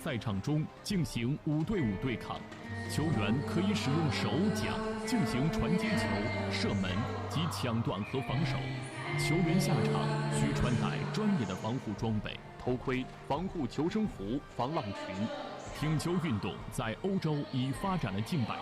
赛场中进行5对5对抗，球员可以使用手脚进行传接球、射门及抢断和防守。球员下场需穿戴专业的防护装备，头盔、防护求生服、防浪裙。艇球运动在欧洲已发展了近100年，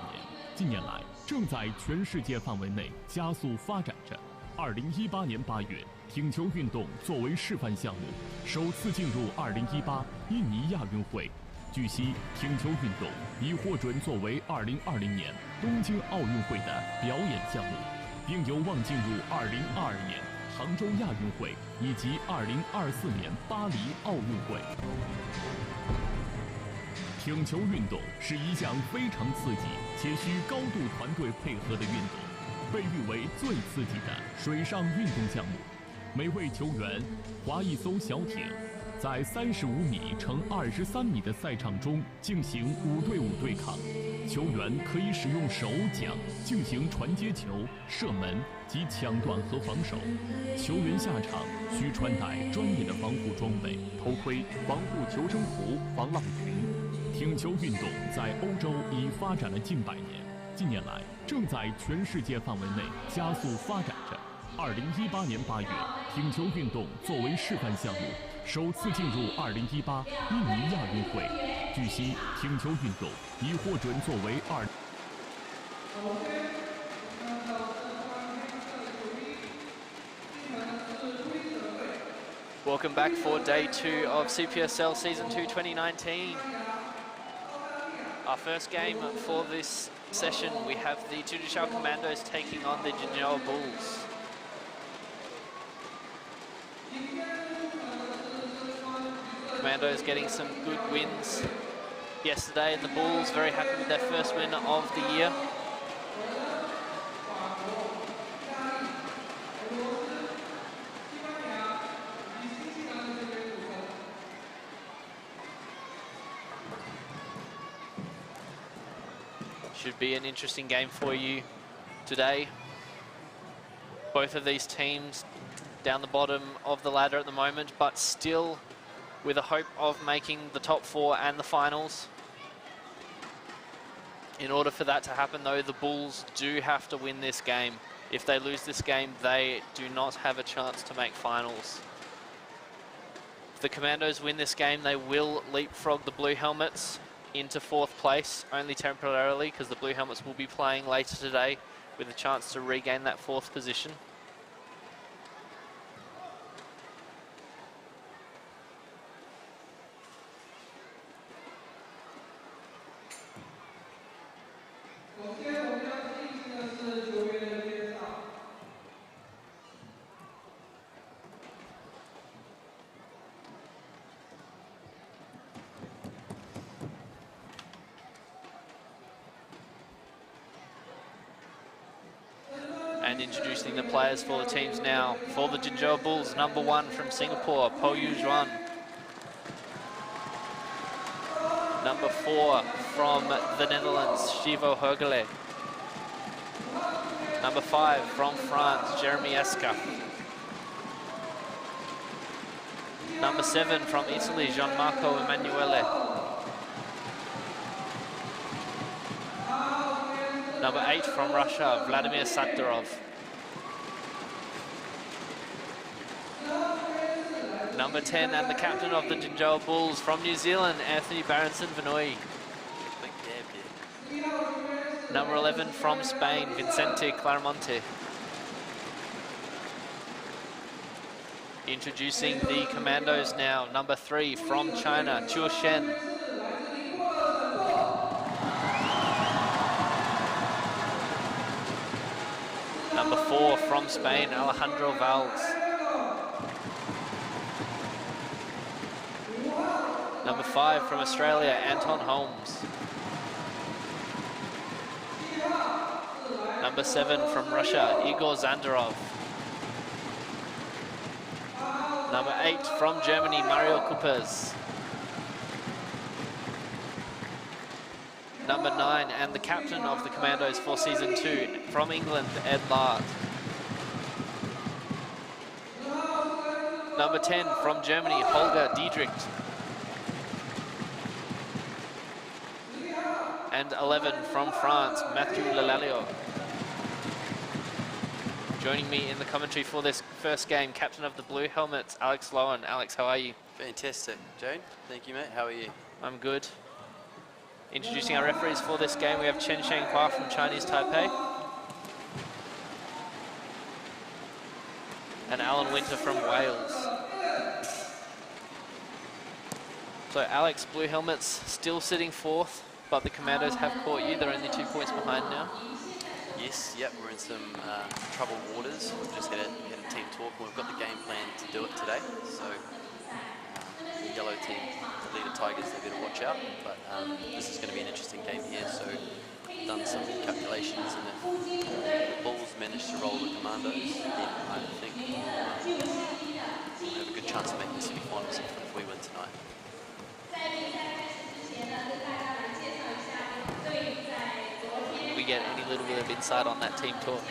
近年来正在全世界范围内加速发展着。2018年8月，艇球运动作为示范项目，首次进入2018印尼亚运会。据悉，艇球运动已获准作为2020年东京奥运会的表演项目，并有望进入2022年杭州亚运会以及2024年巴黎奥运会。艇球运动是一项非常刺激且需高度团队配合的运动。被誉为最刺激的水上运动项目，每位球员划一艘小艇，在35米乘23米的赛场中进行5对5对抗。球员可以使用手脚进行传接球、射门及抢断和防守。球员下场需穿戴专业的防护装备，头盔、防护求生服、防浪裙。艇球运动在欧洲已发展了近100年。近年来，正在全世界范围内加速发展着。2018年8月，艇球运动作为示范项目，首次进入2018印尼亚运会。据悉，艇球运动已获准作为Welcome back for day 2 of CPSL Season 2 2019. Our first game for this session, we have the Judicial Commandos taking on the Jinjao Bulls. Commandos getting some good wins yesterday, and the Bulls very happy with their first win of the year. Should be an interesting game for you today. Both of these teams down the bottom of the ladder at the moment, but still with a hope of making the top 4 and the finals. In order for that to happen though, the Bulls do have to win this game. If they lose this game, they do not have a chance to make finals. If the Commandos win this game, they will leapfrog the Blue Helmets into 4th place, only temporarily, because the Blue Helmets will be playing later today with a chance to regain that 4th position. And introducing the players for the teams now. For the Jinzhou Bulls, number 1 from Singapore, Po Yu Zhuan. Number 4 from the Netherlands, Shivo Hergele. Number 5 from France, Jeremy Esca. Number 7 from Italy, Gianmarco Emanuele. Number 8 from Russia, Vladimir Satdarov. Number 10 and the captain of the Jinzhou Bulls from New Zealand, Anthony Barronson Vanoi. Number 11 from Spain, Vicente Claramonte. Introducing the Commandos now, number 3 from China, Chuo Shen. Number 4 from Spain, Alejandro Valls. Number 5 from Australia, Anton Holmes. Number 7 from Russia, Igor Zandarov. Number 8 from Germany, Mario Kupers. Number 9 and the captain of the Commandos for Season 2 from England, Ed Lard. Number 10 from Germany, Holger Diedrich. And 11 from France, Mathieu Lelalio. Joining me in the commentary for this first game, captain of the Blue Helmets, Alex Lowen. Alex, how are you? Fantastic, Jane. Thank you, mate. How are you? I'm good. Introducing our referees for this game, we have Chen Shanghua from Chinese Taipei and Alan Winter from Wales. So Alex, Blue Helmets still sitting fourth, but the Commandos have caught you. They're only 2 points behind now. Yes, yep, we're in some troubled waters. We've just had a team talk and we've got the game plan to do it today. So the yellow team, the leader Tigers, they better watch out. But this is going to be an interesting game here. So we've done some calculations, and if the Bulls manage to roll the Commandos, then I think we'll have a good chance of making the semi-finals if we win tonight. We get any little bit of insight on that team talk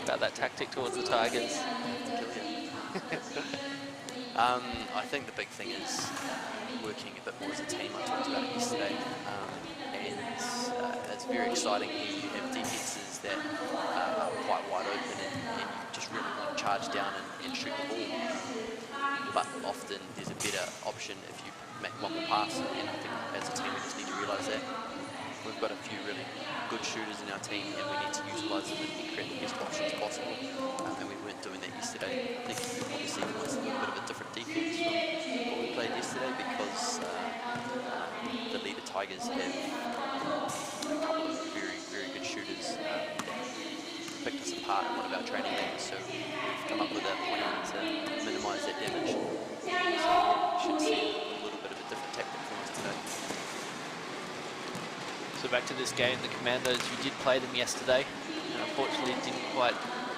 about that tactic towards the Tigers? I think the big thing is working a bit more as a team. I talked about it yesterday, and it's very exciting. You have defences that are quite wide open, and you just really want to charge down and shoot the ball. But often there's a better option if you make longer passes, and I think as a team we just need to realise that. We've got a few really good shooters in our team, and we need to utilise them and create the best options possible. And we weren't doing that yesterday. I think you'll probably see almost a little bit of a different defence from what we played yesterday, because the leader Tigers have a couple of very, very good shooters that picked us apart in one of our training games. So we've come up with a plan to minimise that damage. So yeah, should see a little bit of a different tactic from us today. So back to this game, the Commandos, you did play them yesterday, and unfortunately didn't quite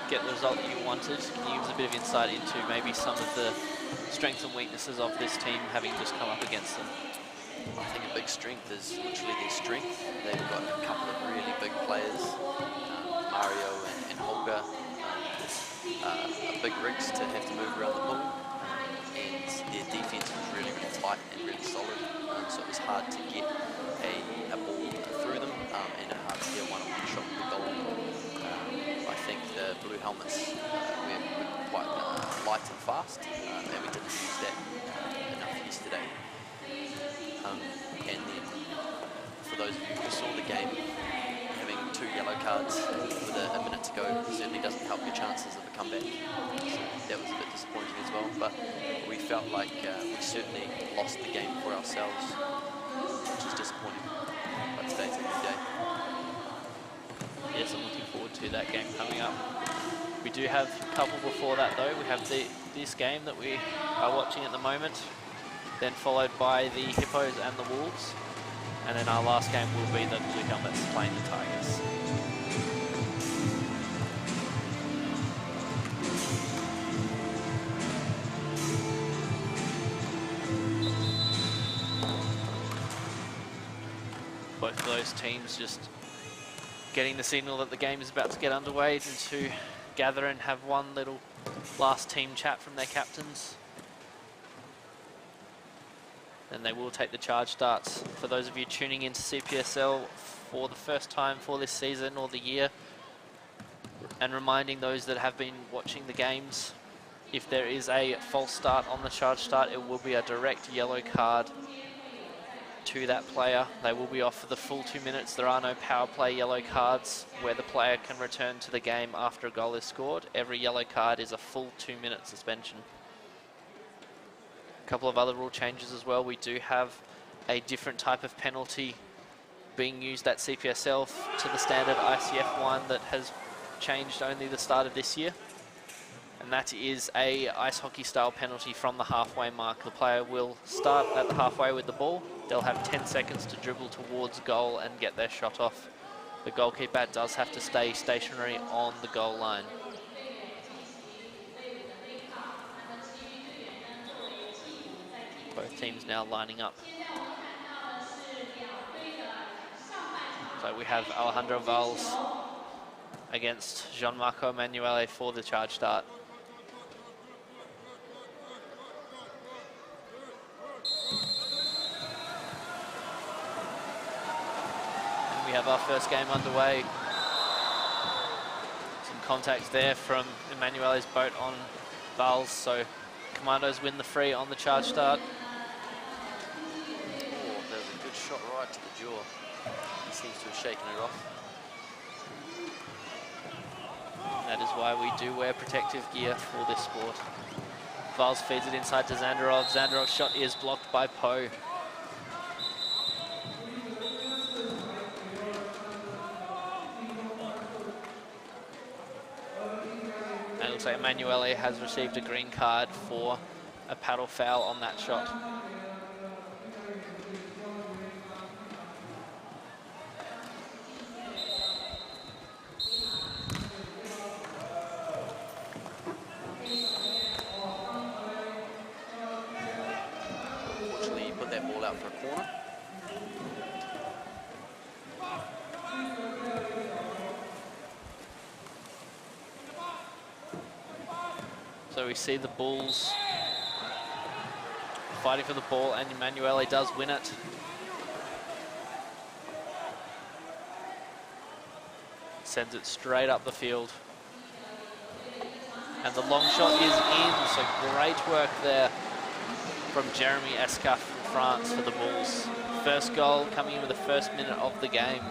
get the result that you wanted. Can you give us a bit of insight into maybe some of the strengths and weaknesses of this team having just come up against them? I think a big strength is literally their strength. They've got a couple of really big players, Mario and Holger, big rigs to have to move around the pool, and their defense was really, really tight and really solid, so it was hard to get a ball through them, and hard to get a one-on-one shot with the goal. I think the Blue Helmets were quite light and fast, and we didn't use that enough yesterday. And then, for those of you who saw the game, having 2 yellow cards with a minute to go certainly doesn't help your chances of a comeback. So that was a bit disappointing as well, but we felt like we certainly lost the game for ourselves, which is disappointing. But today's a new day. Yes, I'm looking forward to that game coming up. We do have a couple before that though. We have this game that we are watching at the moment, then followed by the Hippos and the Wolves, and then our last game will be the Blue Helmets playing the Tigers. Both of those teams just getting the signal that the game is about to get underway and to gather and have one little last team chat from their captains. Then they will take the charge starts. For those of you tuning into CPSL for the first time for this season or the year, and reminding those that have been watching the games, if there is a false start on the charge start, it will be a direct yellow card to that player. They will be off for the full 2 minutes. There are no power play yellow cards where the player can return to the game after a goal is scored. Every yellow card is a full 2-minute suspension. A couple of other rule changes as well. We do have a different type of penalty being used at CPSL to the standard ICF one that has changed only the start of this year. And that is a ice hockey style penalty from the halfway mark. The player will start at the halfway with the ball. They'll have 10 seconds to dribble towards goal and get their shot off. The goalkeeper does have to stay stationary on the goal line. Both teams now lining up. So we have Alejandro Valls against Gianmarco Emanuele for the charge start. We have our first game underway. Some contact there from Emanuele's boat on Val's, so Commandos win the free on the charge start. Oh, that was a good shot right to the jaw. He seems to have shaken it off. That is why we do wear protective gear for this sport. Val's feeds it inside to Zandarov. Zandarov's shot is blocked by Poe. And it looks like Emanuele has received a green card for a paddle foul on that shot. Unfortunately, he put that ball out for a corner. So we see the Bulls fighting for the ball, and Emanuele does win it. Sends it straight up the field. And the long shot is in, so great work there from Jeremy Escaff from France for the Bulls. First goal coming in with the first minute of the game.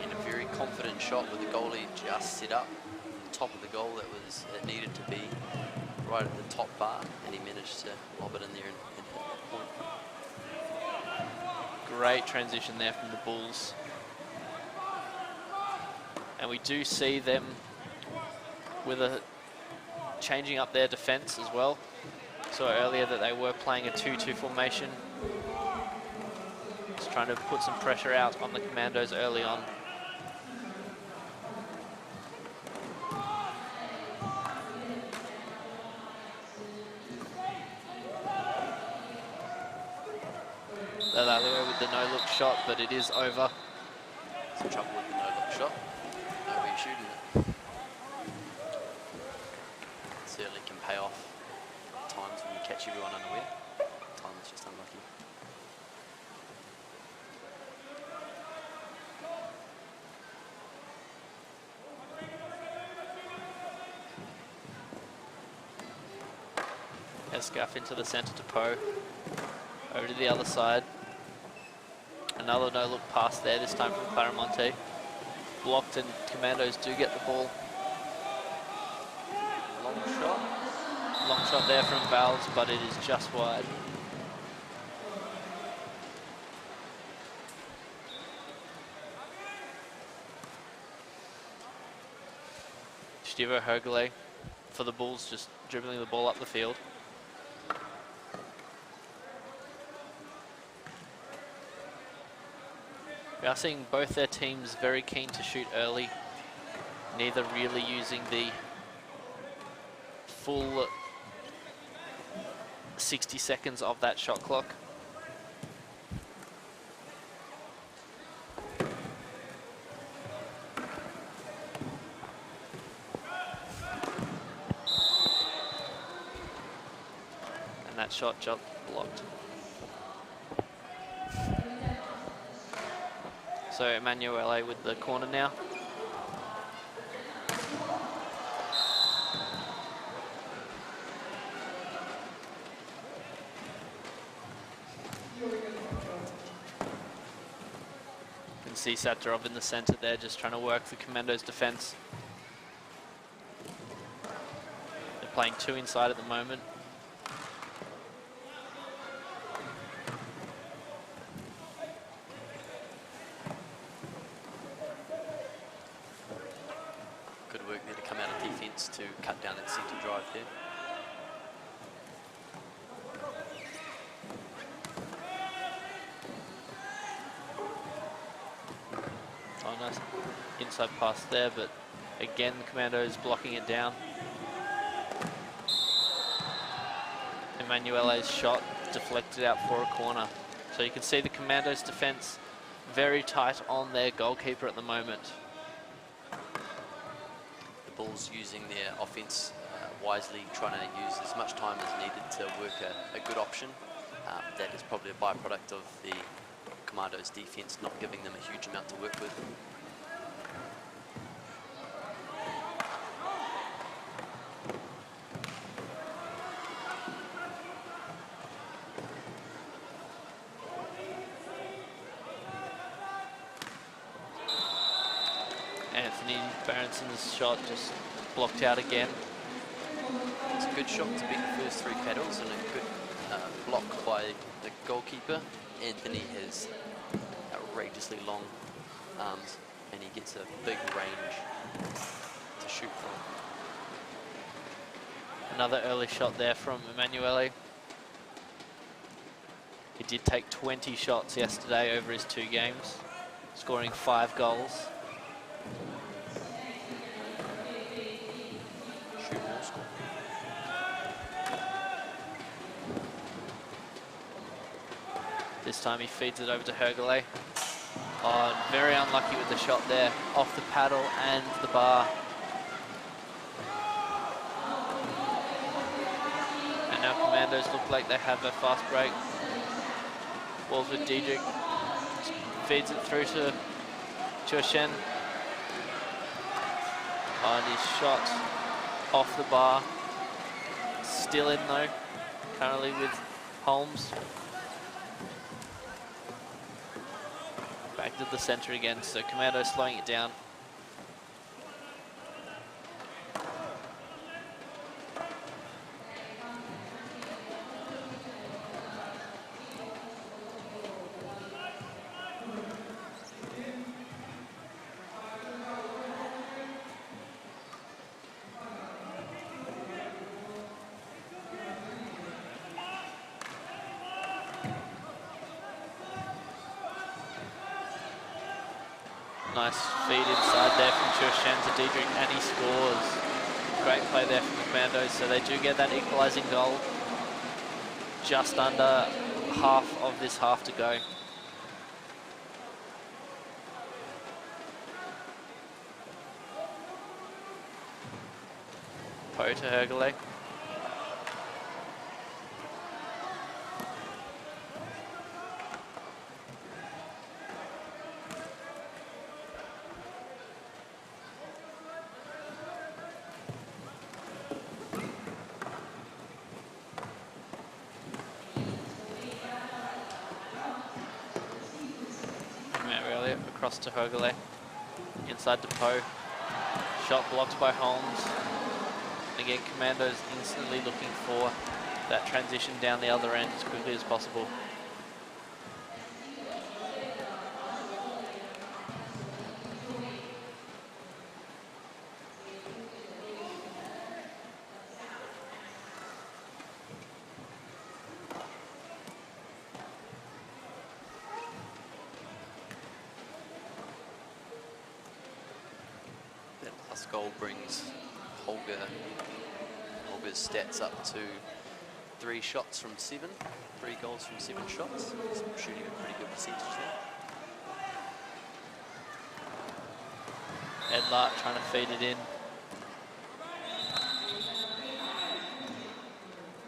And a very confident shot with the goalie just set up top of the goal that was it needed to be right at the top bar, and he managed to lob it in there and hit that point. Great transition there from the Bulls. And we do see them with a changing up their defense as well. So earlier that they were playing a 2-2 formation. Just trying to put some pressure out on the Commandos early on. They're out there with the no-look shot, but it is over. Some trouble with the no-look shot. No way shooting it. Certainly can pay off at times when you catch everyone unaware. At times it's just unlucky. Escaff into the centre to Poe. Over to the other side. Another no-look pass there, this time from Claramonte. Blocked, and Commandos do get the ball. Long shot. Long shot there from Val's, but it is just wide. Stivo Hergele for the Bulls, just dribbling the ball up the field. We are seeing both their teams very keen to shoot early, neither really using the full 60 seconds of that shot clock. And that shot just blocked. So Emanuele with the corner now. You can see Sattarov in the centre there, just trying to work the Commandos' defence. They're playing two inside at the moment. Good work there to come out of defence to cut down that centre drive there. Oh, nice inside pass there, but again, the Commandos blocking it down. Emanuele's shot deflected out for a corner. So you can see the Commandos' defence very tight on their goalkeeper at the moment. The Bulls using their offence wisely, trying to use as much time as needed to work a good option. That is probably a byproduct of the Commandos' defense not giving them a huge amount to work with. Anthony Baronson's shot just blocked out again. It's a good shot to beat the first 3 paddles and a good block by the goalkeeper. Anthony has outrageously long arms and he gets a big range to shoot from. Another early shot there from Emanuele. He did take 20 shots yesterday over his 2 games, scoring 5 goals. Shoot more, score. This time he feeds it over to Hergele. Oh, very unlucky with the shot there, off the paddle and the bar. And now Commandos look like they have a fast break. Balls with Diedrich. Feeds it through to Choshen. Oh, and his shot off the bar. Still in though, currently with Holmes. Back to the centre again, so Commando slowing it down. Nice feed inside there from Choshen to Diedrich, and he scores. Great play there from the Commandos, so they do get that equalising goal. Just under half of this half to go. Poe to Hergele. Across to Hergele, inside to Poe. Shot blocked by Holmes. And again, Commandos instantly looking for that transition down the other end as quickly as possible. Goal brings Holger's stats up to 3 shots from 7, 3 goals from 7 shots. He's shooting a pretty good percentage there. Edlart trying to feed it in.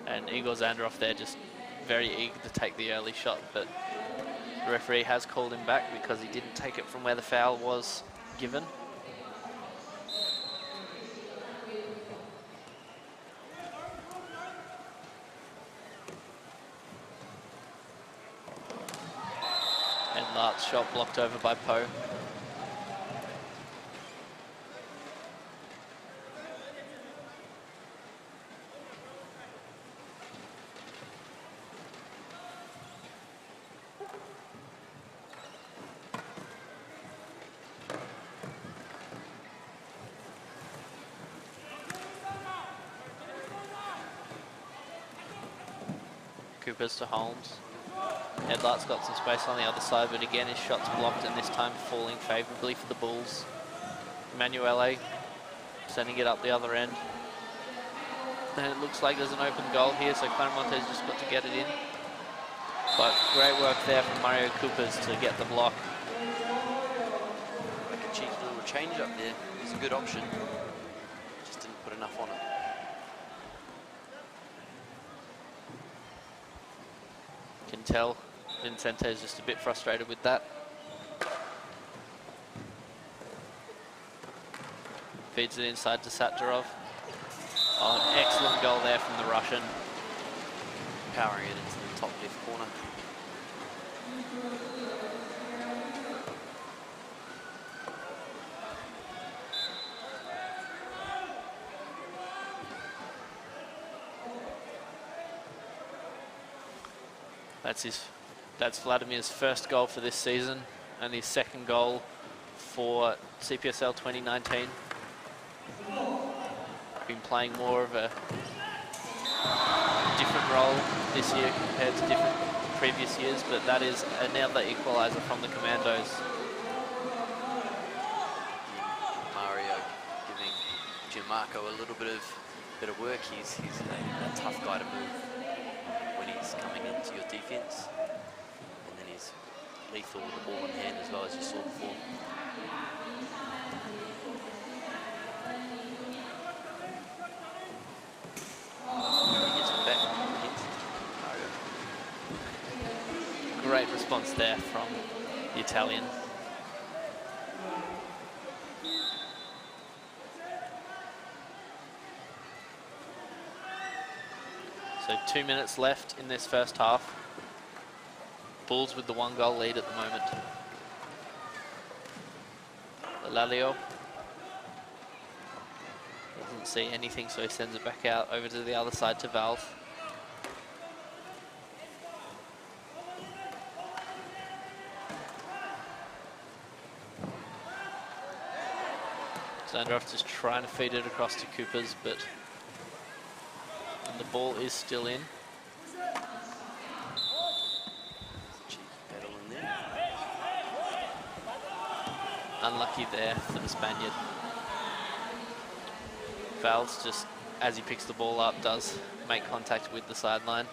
And Igor Zandarov there just very eager to take the early shot, but the referee has called him back because he didn't take it from where the foul was given. Shot blocked over by Poe. Cooper's to Holmes. Edlart's got some space on the other side, but again his shot's blocked, and this time falling favourably for the Bulls. Emanuele sending it up the other end. And it looks like there's an open goal here, so Claremontez just got to get it in. But great work there from Mario Coopers to get the block. Like a cheeky little change up there. It's a good option. Just didn't put enough on it. Can tell Vincente is just a bit frustrated with that. Feeds it inside to Satjarov. Oh, an excellent goal there from the Russian. Powering it into the top left corner. That's Vladimir's first goal for this season and his second goal for CPSL 2019. Been playing more of a different role this year compared to different previous years, but that is another equaliser from the Commandos. Mario giving Gianmarco a little bit of work. He's a tough guy to move when he's coming into your defence, and then he's lethal with the ball in hand as well, as you saw before. Great response there from the Italian. So 2 minutes left in this first half. Bulls with the 1-goal lead at the moment. Lalio doesn't see anything, so he sends it back out over to the other side to Valve. Zandrov just trying to feed it across to Coopers, but the ball is still in. Cheap pedal in there. Unlucky there for the Spaniard. Valves just, as he picks the ball up, does make contact with the sideline.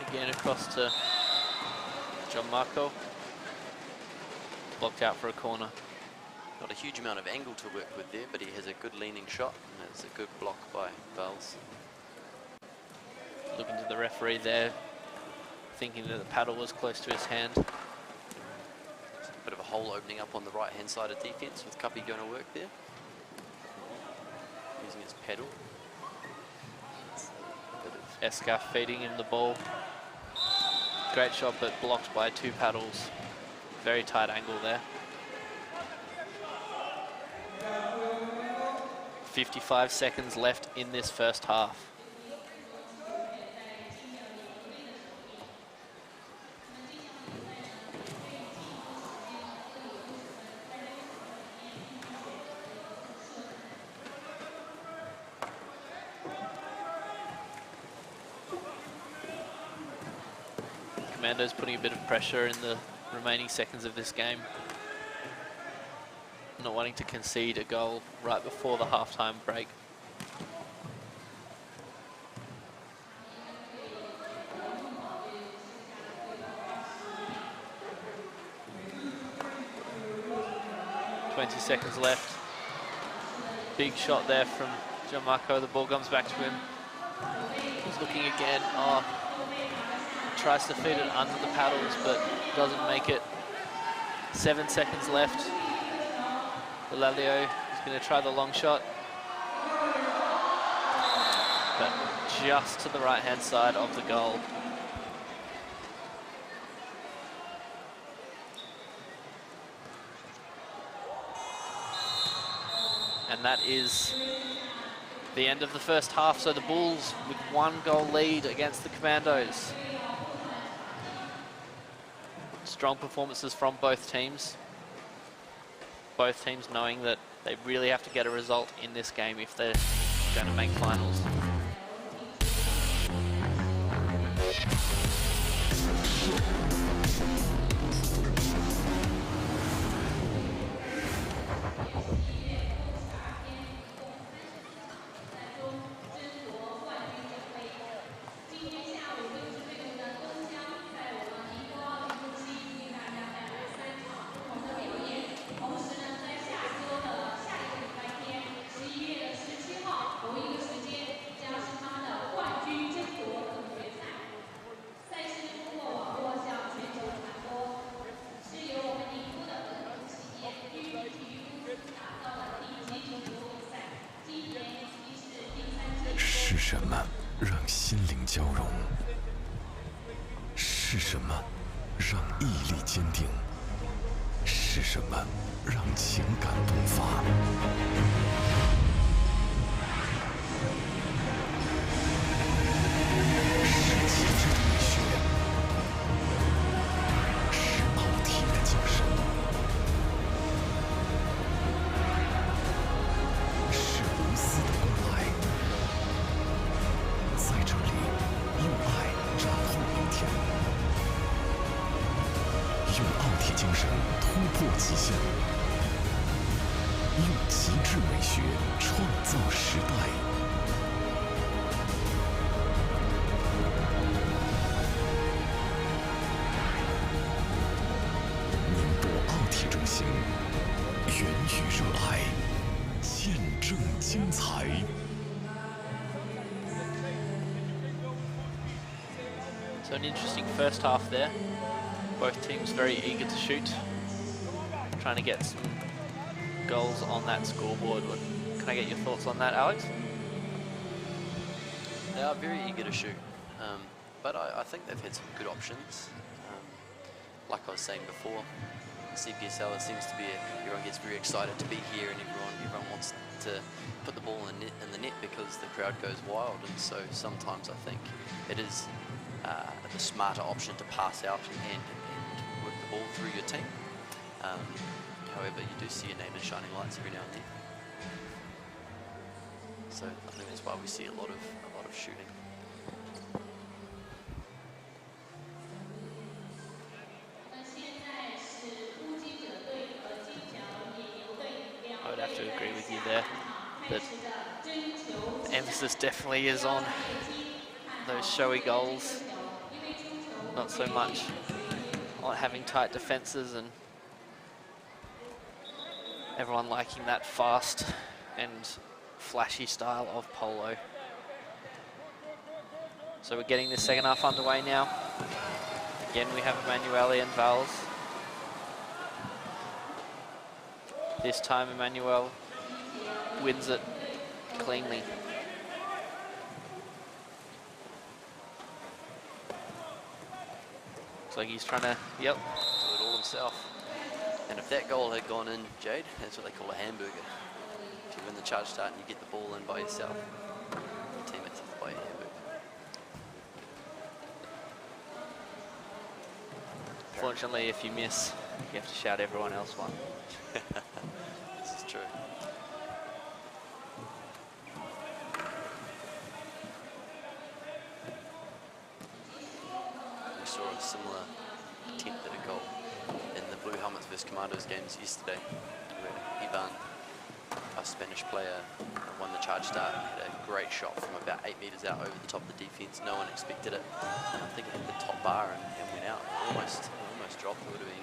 Again across to Gianmarco. Blocked out for a corner. Not a huge amount of angle to work with there, but he has a good leaning shot, and it's a good block by Valls. Looking to the referee there, thinking that the paddle was close to his hand. Bit of a hole opening up on the right-hand side of defence with Cuppy going to work there. Using his pedal. Escaf feeding him the ball. Great shot, but blocked by 2 paddles. Very tight angle there. 55 seconds left in this first half. Commandos putting a bit of pressure in the remaining seconds of this game. Not wanting to concede a goal right before the halftime break. .20 seconds left. Big shot there from Gianmarco. The ball comes back to him. He's looking again. Oh, tries to feed it under the paddles, but doesn't make it. 7 seconds left. Lalio is going to try the long shot, but just to the right-hand side of the goal. And that is the end of the first half. So the Bulls with 1-goal lead against the Commandos. Strong performances from both teams. Both teams knowing that they really have to get a result in this game if they're going to make finals. 什么让心灵交融？是什么让毅力坚定？是什么让情感迸发？是极致的美学，是奥体的精神，是无私的关爱。在这里，用爱绽放明天，用奥体精神突破极限，用极致美学创造时代。宁波奥体中心，源于热爱，见证精彩。So an interesting first half there. Both teams very eager to shoot, trying to get some goals on that scoreboard. Can I get your thoughts on that, Alex? They are very eager to shoot, but I think they've had some good options. Like I was saying before, CPSL, it seems to be everyone gets very excited to be here, and everyone wants to put the ball in the net because the crowd goes wild, and so sometimes I think it is the smarter option to pass out and work the ball through your team. However, you do see your name in shining lights every now and then. So I think that's why we see a lot of shooting. I would have to agree with you there. That the emphasis definitely is on those showy goals, not so much on having tight defences and everyone liking that fast and flashy style of polo. So we're getting the second half underway now. Again, we have Emanuele and Valls. This time Emmanuel wins it cleanly. Looks like he's trying to, yep. Do it all himself. And if that goal had gone in, Jade, that's what they call a hamburger. If you win the charge start and you get the ball in by yourself, your teammates have to buy a hamburger. Fortunately, if you miss, you have to shout everyone else one. This is true. We saw a similar attempt at a goal in the Blue Helmets vs Commandos games yesterday, where Ivan, a Spanish player, won the charge start and had a great shot from about 8 meters out over the top of the defense. No one expected it. I think it hit the top bar and went out. Almost dropped. It would have been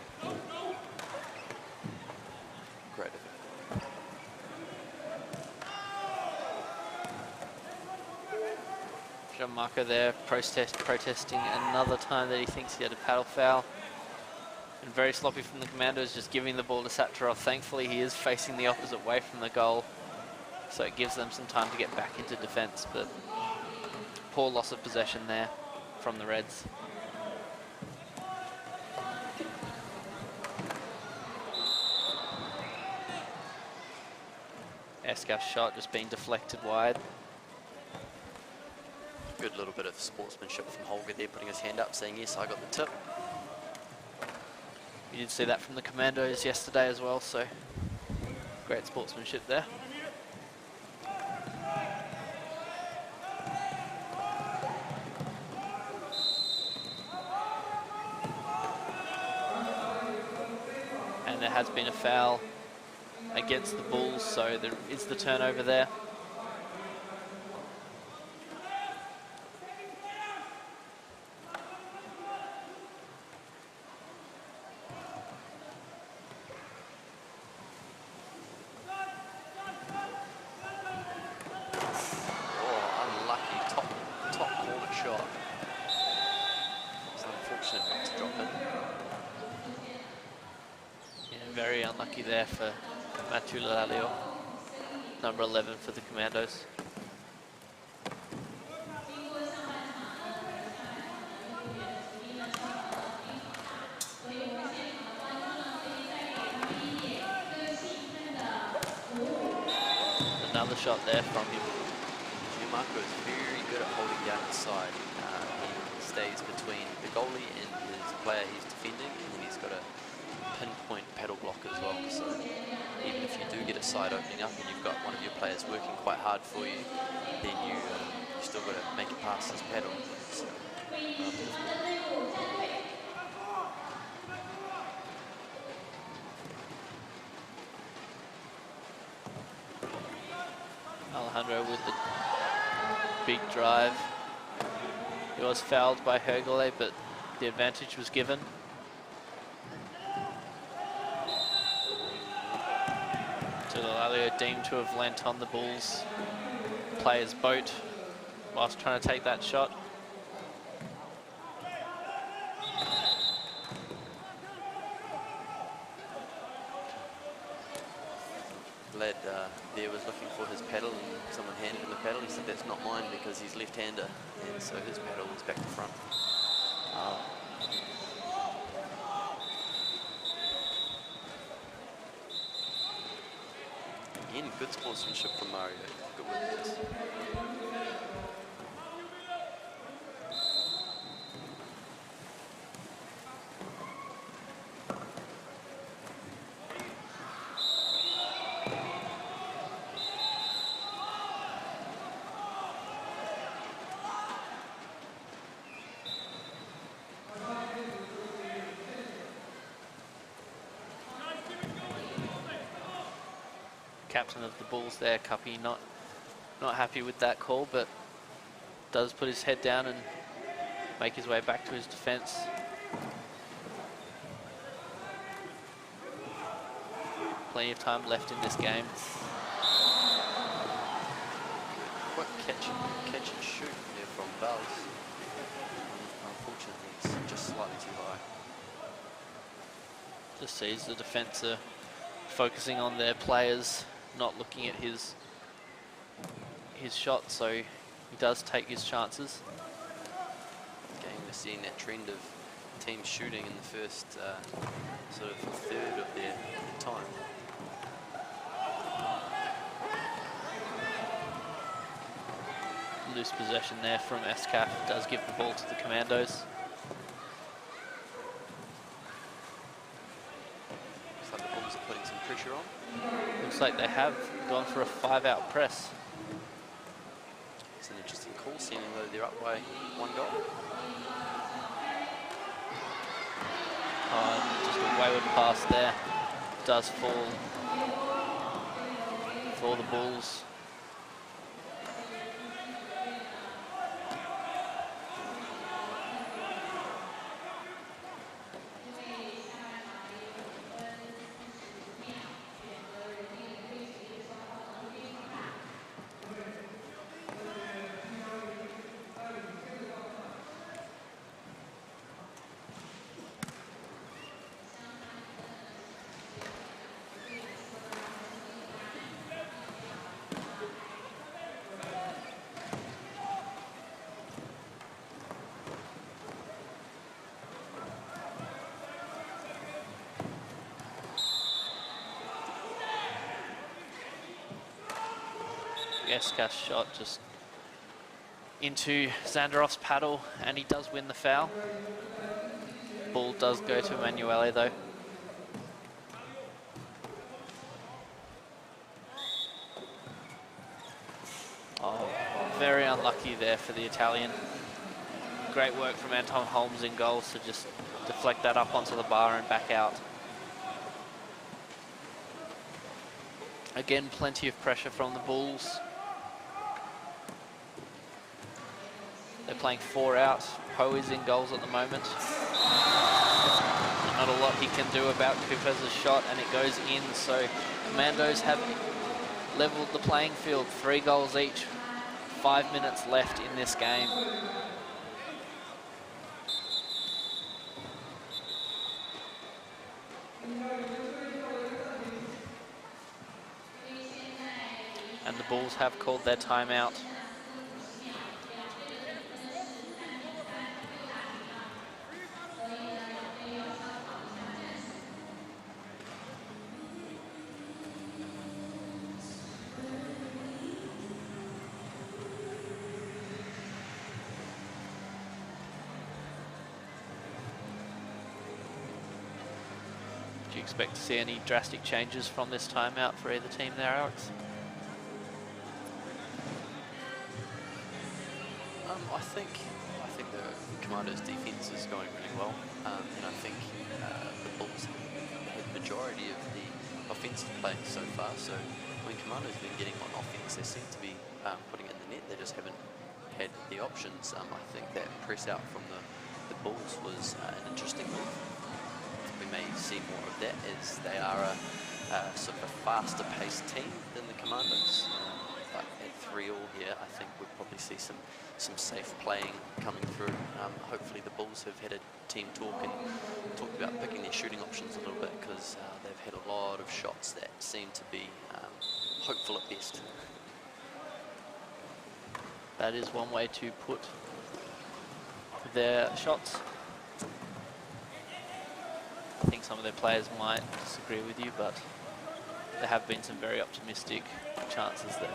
great if it. Gianmarco there protesting another time that he thinks he had a paddle foul. And very sloppy from the Commandos, just giving the ball to Sattarov. Thankfully, he is facing the opposite way from the goal, so it gives them some time to get back into defence, but poor loss of possession there from the Reds. Eskaf's shot just being deflected wide. Good little bit of sportsmanship from Holger there, putting his hand up, saying, yes, I got the tip. You did see that from the Commandos yesterday as well, so great sportsmanship there. And there has been a foul against the Bulls, so there is the turnover there. Very unlucky there for Matula Lalio, number 11 for the Commandos. Another shot there from him. Gianmarco is very good at holding down inside. He stays between the goalie and his player he's defending, and then he's got a pinpoint paddle block as well. So even if you do get a side opening up and you've got one of your players working quite hard for you, then you still got to make it past his paddle. So, Alejandro with the big drive. He was fouled by Hergele, but the advantage was given. Tulalio deemed to have lent on the Bulls player's boat whilst trying to take that shot. Lad there was looking for his paddle, and someone handed him a paddle. He said, "That's not mine," because he's left-hander, and so his paddle was back to front. Again, good sportsmanship from Mario. Good work with this. Captain of the Bulls there, Cuppy, not happy with that call, but does put his head down and make his way back to his defence. Plenty of time left in this game. Quick catch and shoot there from Buzz. Unfortunately, it's just slightly too high. Just sees the defence are focusing on their players, not looking at his shot, so he does take his chances. Again, we're seeing that trend of teams shooting in the first sort of third of their time. Loose possession there from SCAF, does give the ball to the Commandos. Looks like the Bulls are putting some pressure on. Looks like they have gone for a 5-out press. It's an interesting call, seeing though they're up by 1 goal. Just a wayward pass there. Does fall for the Bulls. Escas shot just into Zandarov's paddle, and he does win the foul. Ball does go to Emanuele though. Oh, very unlucky there for the Italian. Great work from Anton Holmes in goal to just deflect that up onto the bar and back out. Again, plenty of pressure from the Bulls. They're playing 4 out. Ho is in goals at the moment. Not a lot he can do about Kupez's shot, and it goes in. So Commandos have leveled the playing field, 3 goals each. 5 minutes left in this game. And the Bulls have called their timeout. Do you expect to see any drastic changes from this timeout for either team there, Alex? I think the Commandos' defense is going really well, and I think the Bulls have had the majority of the offensive play so far. So when Commandos have been getting on offense, they seem to be putting it in the net. They just haven't had the options. I think that press out from the Bulls was an interesting move. We may see more of that as they are a sort of a faster paced team than the Commandos. But at 3-3 here, I think we'll probably see some safe playing coming through. Hopefully the Bulls have had a team talk and talked about picking their shooting options a little bit, because they've had a lot of shots that seem to be hopeful at best. That is one way to put their shots. I think some of their players might disagree with you, but there have been some very optimistic chances there.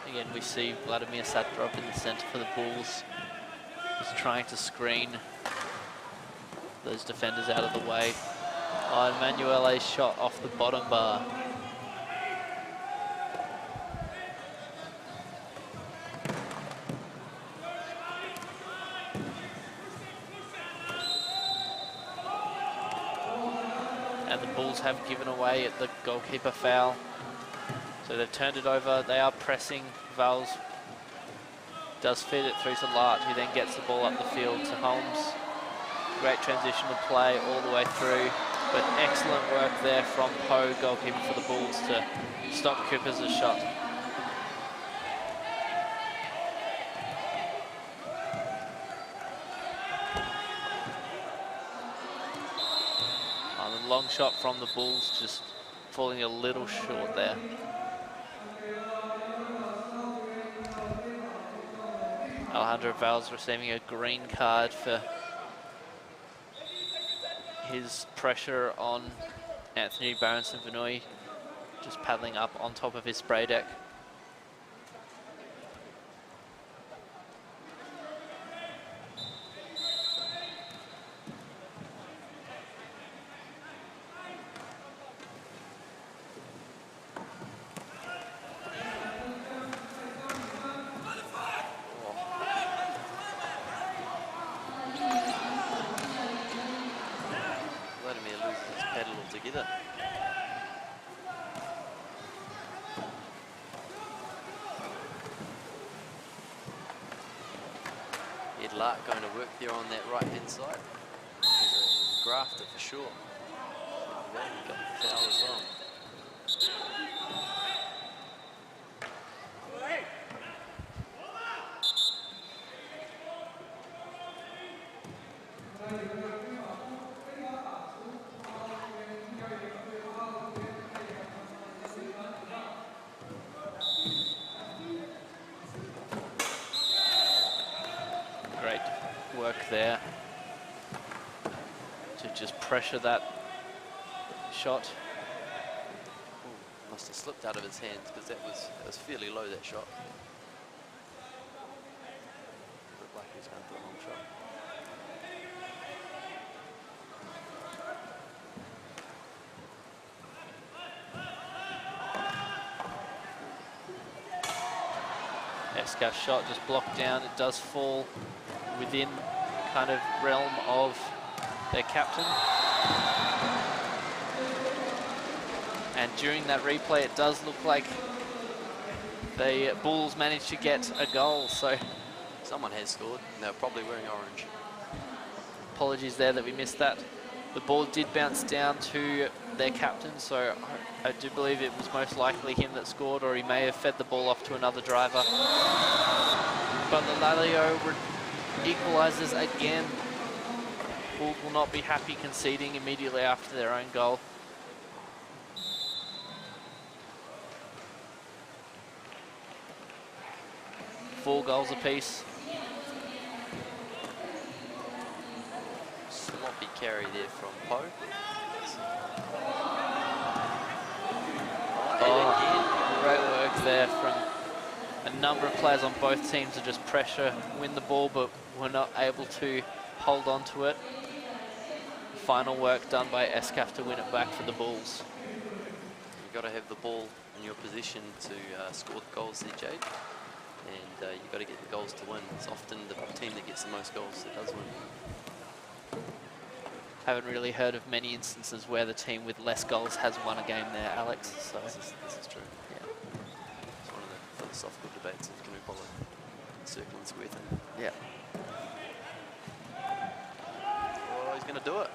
Again, we see Vladimir Satrov in the centre for the Bulls. He's trying to screen those defenders out of the way. Oh, and Manuele's shot off the bottom bar. And the Bulls have given away the goalkeeper foul. So they've turned it over. They are pressing. Vals does feed it through to Lart, who then gets the ball up the field to Holmes. Great transitional play all the way through, but excellent work there from Poe, goalkeeper for the Bulls, to stop Cooper's shot. The long shot from the Bulls, just falling a little short there. Alejandro Vals receiving a green card for his pressure on Anthony Barronson-Vanoy, just paddling up on top of his spray deck. Lark going to work there on that right-hand side. He's a grafter for sure. He got the foul as well. There to just pressure that shot. Ooh, must have slipped out of his hands, because that was fairly low, that shot. Looked like he was going for a long shot. Escaf's shot just blocked down. It does fall within kind of realm of their captain. And during that replay, it does look like the Bulls managed to get a goal. So someone has scored, and they're probably wearing orange. Apologies there that we missed that. The ball did bounce down to their captain, so I do believe it was most likely him that scored, or he may have fed the ball off to another driver. But Lalio equalises again. Bulls will not be happy conceding immediately after their own goal. Four goals apiece. Sloppy carry there from Poe. there from a number of players on both teams to just pressure, win the ball, but were not able to hold on to it. Final work done by SCAF to win it back for the Bulls. You've got to have the ball in your position to score the goals there, Jade. And you've got to get the goals to win. It's often the team that gets the most goals that does win. Haven't really heard of many instances where the team with less goals has won a game there, Alex. So this is true. Yeah. It's one of the philosophical debates of canoe polo, circle and square thing. Yeah. Oh, he's going to do it.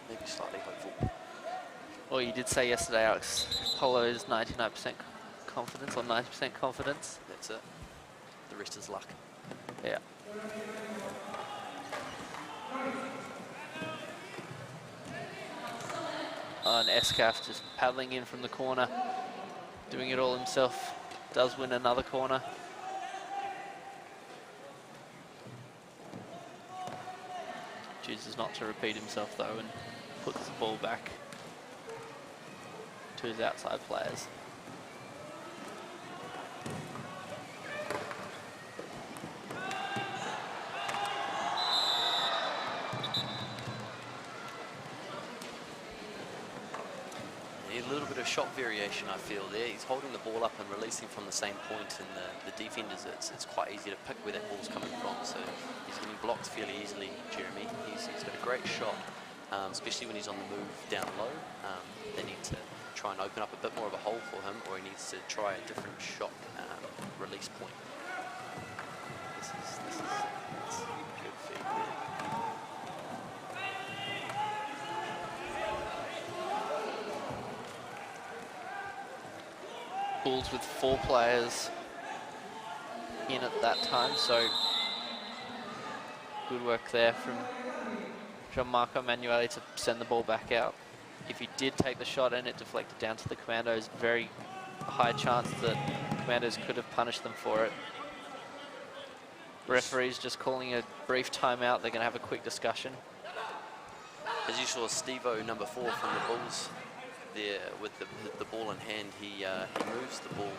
Maybe slightly hopeful. Well, you did say yesterday, Alex, polo is 99% confidence or 90% confidence. That's it. The rest is luck. Yeah. And SCAF just paddling in from the corner, doing it all himself, does win another corner. Chooses not to repeat himself though and puts the ball back to his outside players. A little bit of shot variation, I feel there. He's holding the ball up and releasing from the same point, and the defenders, it's quite easy to pick where that ball's coming from. So he's getting blocked fairly easily, Jeremy. He's got a great shot, especially when he's on the move down low. They need to try and open up a bit more of a hole for him, or he needs to try a different shot release point. This is good feed there. Bulls with 4 players in at that time, so good work there from Gianmarco Manueli to send the ball back out. If he did take the shot and it deflected down to the Commandos, very high chance that Commandos could have punished them for it. Referee's just calling a brief timeout. They're going to have a quick discussion. As you saw, Steve-O, number 4 from the Bulls, there with the ball in hand, he moves the ball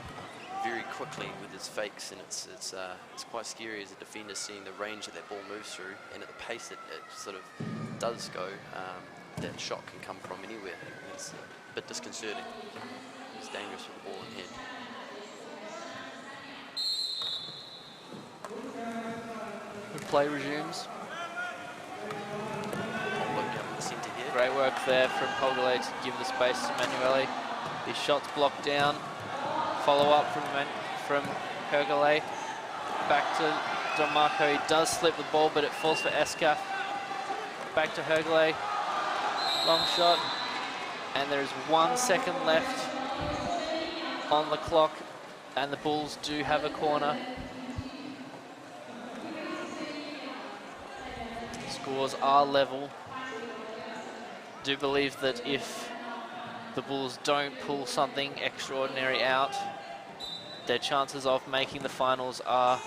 very quickly with his fakes, and it's quite scary as a defender seeing the range that ball moves through, and at the pace it sort of does go. That shot can come from anywhere. It's a bit disconcerting. It's dangerous with the ball in hand. The play resumes. Centre here. Great work there from Holgale to give the space to Manueli. His shot's blocked down. Follow up from Holgale. Back to Gianmarco. He does slip the ball, but it falls for SCAF. Back to Holgale. Long shot. And there's 1 second left on the clock. And the Bulls do have a corner. Scores are level. Do believe that if the Bulls don't pull something extraordinary out, their chances of making the finals are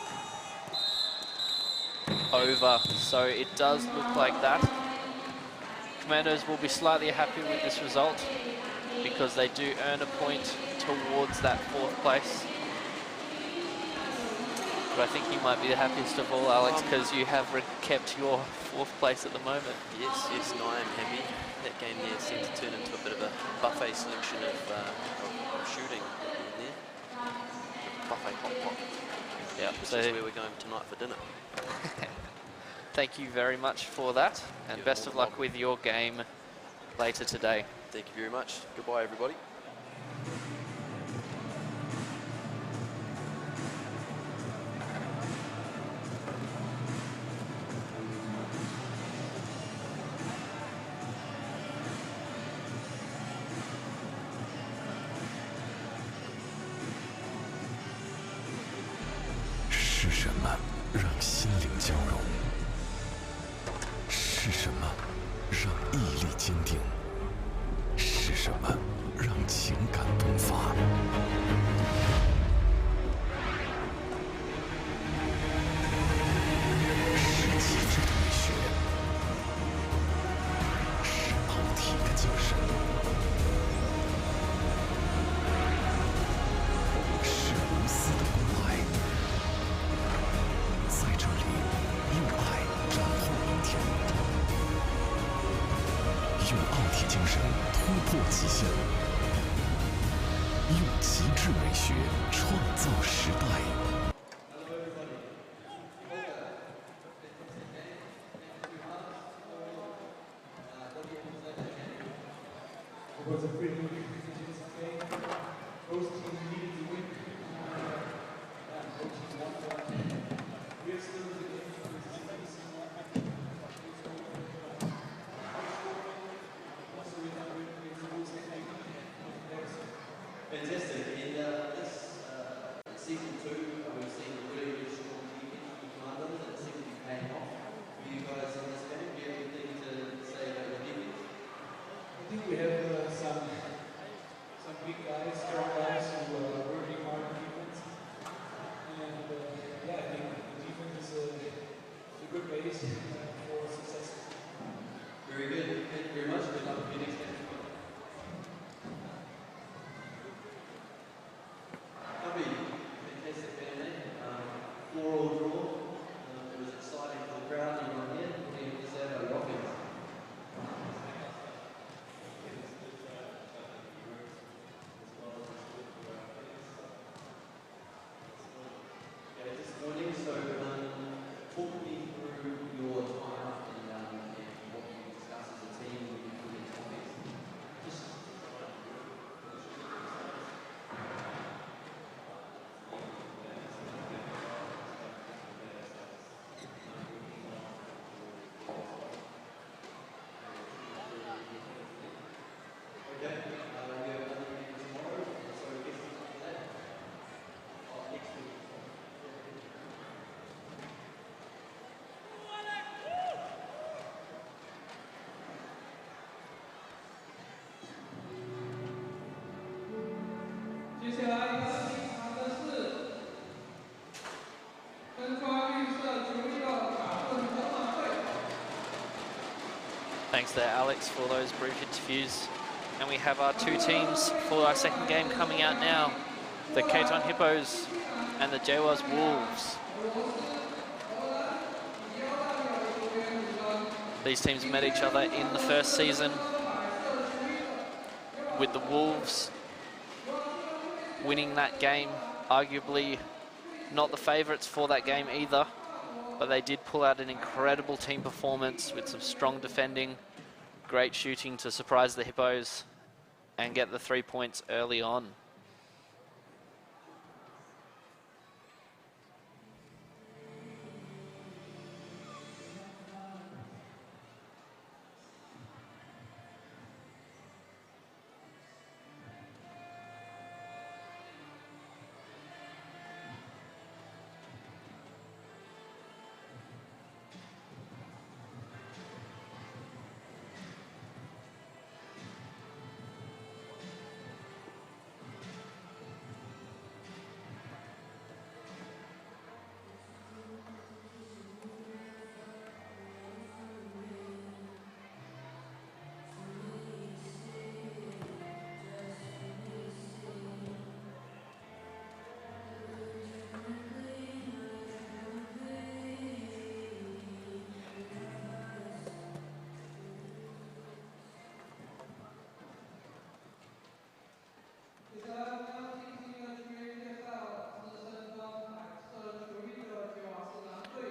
over. So it does look like that. Commandos will be slightly happy with this result because they do earn a point towards that 4th place. But I think you might be the happiest of all, Alex, because you have kept your 4th place at the moment. Yes, no, I am happy. That game there seemed to turn into a bit of a buffet selection of shooting in there. Buffet hot pot. Yeah, which is where we're going tonight for dinner. Thank you very much for that, and best of luck with your game later today. Thank you very much. Goodbye, everybody. 用奥体精神突破极限，用极致美学创造时代。Fantastic. And this season 2, we've seen a really, really strong defense from Commandos that seems to be paying off for you guys in this game. Do you have anything to say about your defense? I think we have some big guys, strong guys who are working hard on defense. And yeah, I think the defense is a good base for success. Very good. Thank you very much. Good luck with your next game. Fantastic family. 4-all draw. It was exciting for the crowd. Everyone here. What do you have to say about your offense? Okay, disappointing. So, talk me through your time and what you discuss as a team with your topics. Just Thanks there, Alex, for those brief interviews. And we have our two teams for our second game coming out now. The Caton Hippos and the Jawas Wolves. These teams met each other in the first season, with the Wolves winning that game. Arguably not the favourites for that game either, but they did pull out an incredible team performance with some strong defending, great shooting to surprise the Hippos and get the 3 points early on.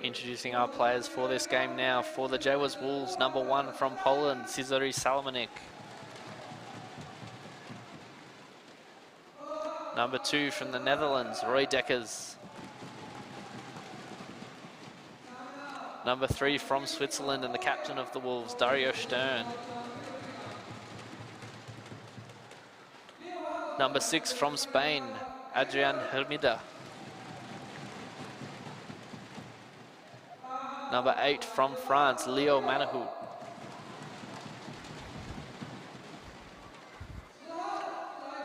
Introducing our players for this game now. For the Jawas Wolves, number 1 from Poland, Cezary Salomonik. Number 2 from the Netherlands, Roy Dekkers. Number 3 from Switzerland and the captain of the Wolves, Dario Stern. Number 6 from Spain, Adrian Hermida. Number 8 from France, Leo Manahout.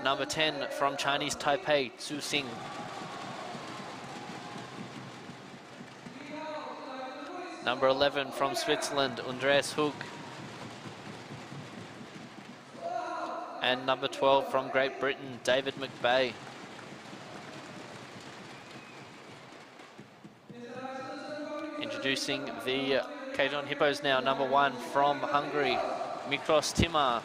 Number 10 from Chinese Taipei, Zhu Xing. Number 11 from Switzerland, Andreas Hug. And number 12 from Great Britain, David McVeigh. Introducing the Caton Hippos now, number 1 from Hungary, Mikros Timar.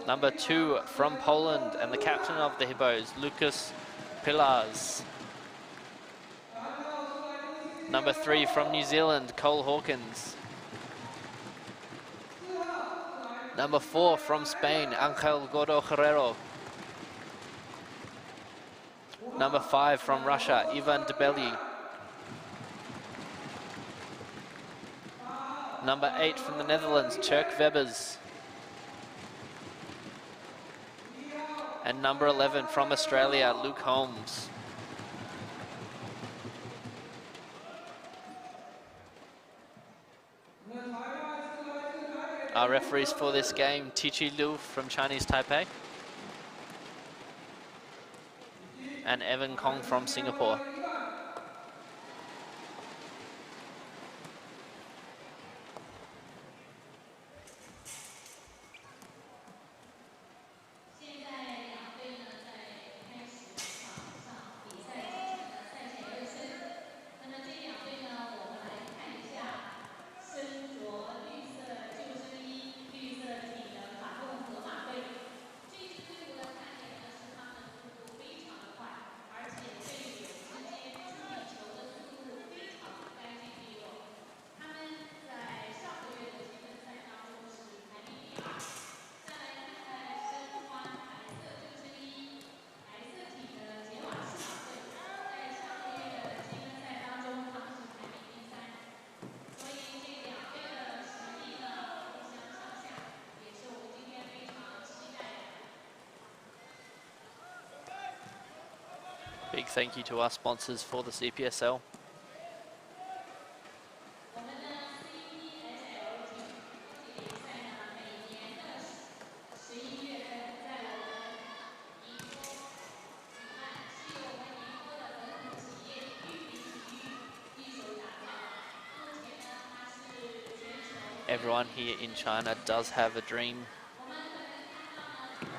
Number 2 from Poland and the captain of the Hippos, Lucas Pilars. Number 3 from New Zealand, Cole Hawkins. Number 4 from Spain, Angel Gordo Herrero. Number 5 from Russia, Ivan Debeli. Number 8 from the Netherlands, Tjerk Webbers. And number 11 from Australia, Luke Holmes. Our referees for this game, Tichi Liu from Chinese Taipei and Evan Kong from Singapore. Big thank you to our sponsors for the CPSL. Everyone here in China does have a dream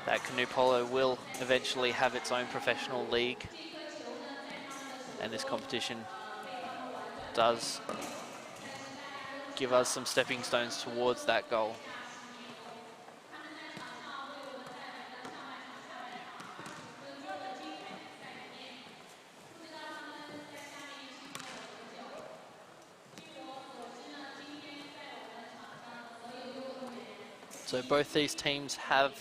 that canoe polo will eventually have its own professional league. And this competition does give us some stepping stones towards that goal. So both these teams have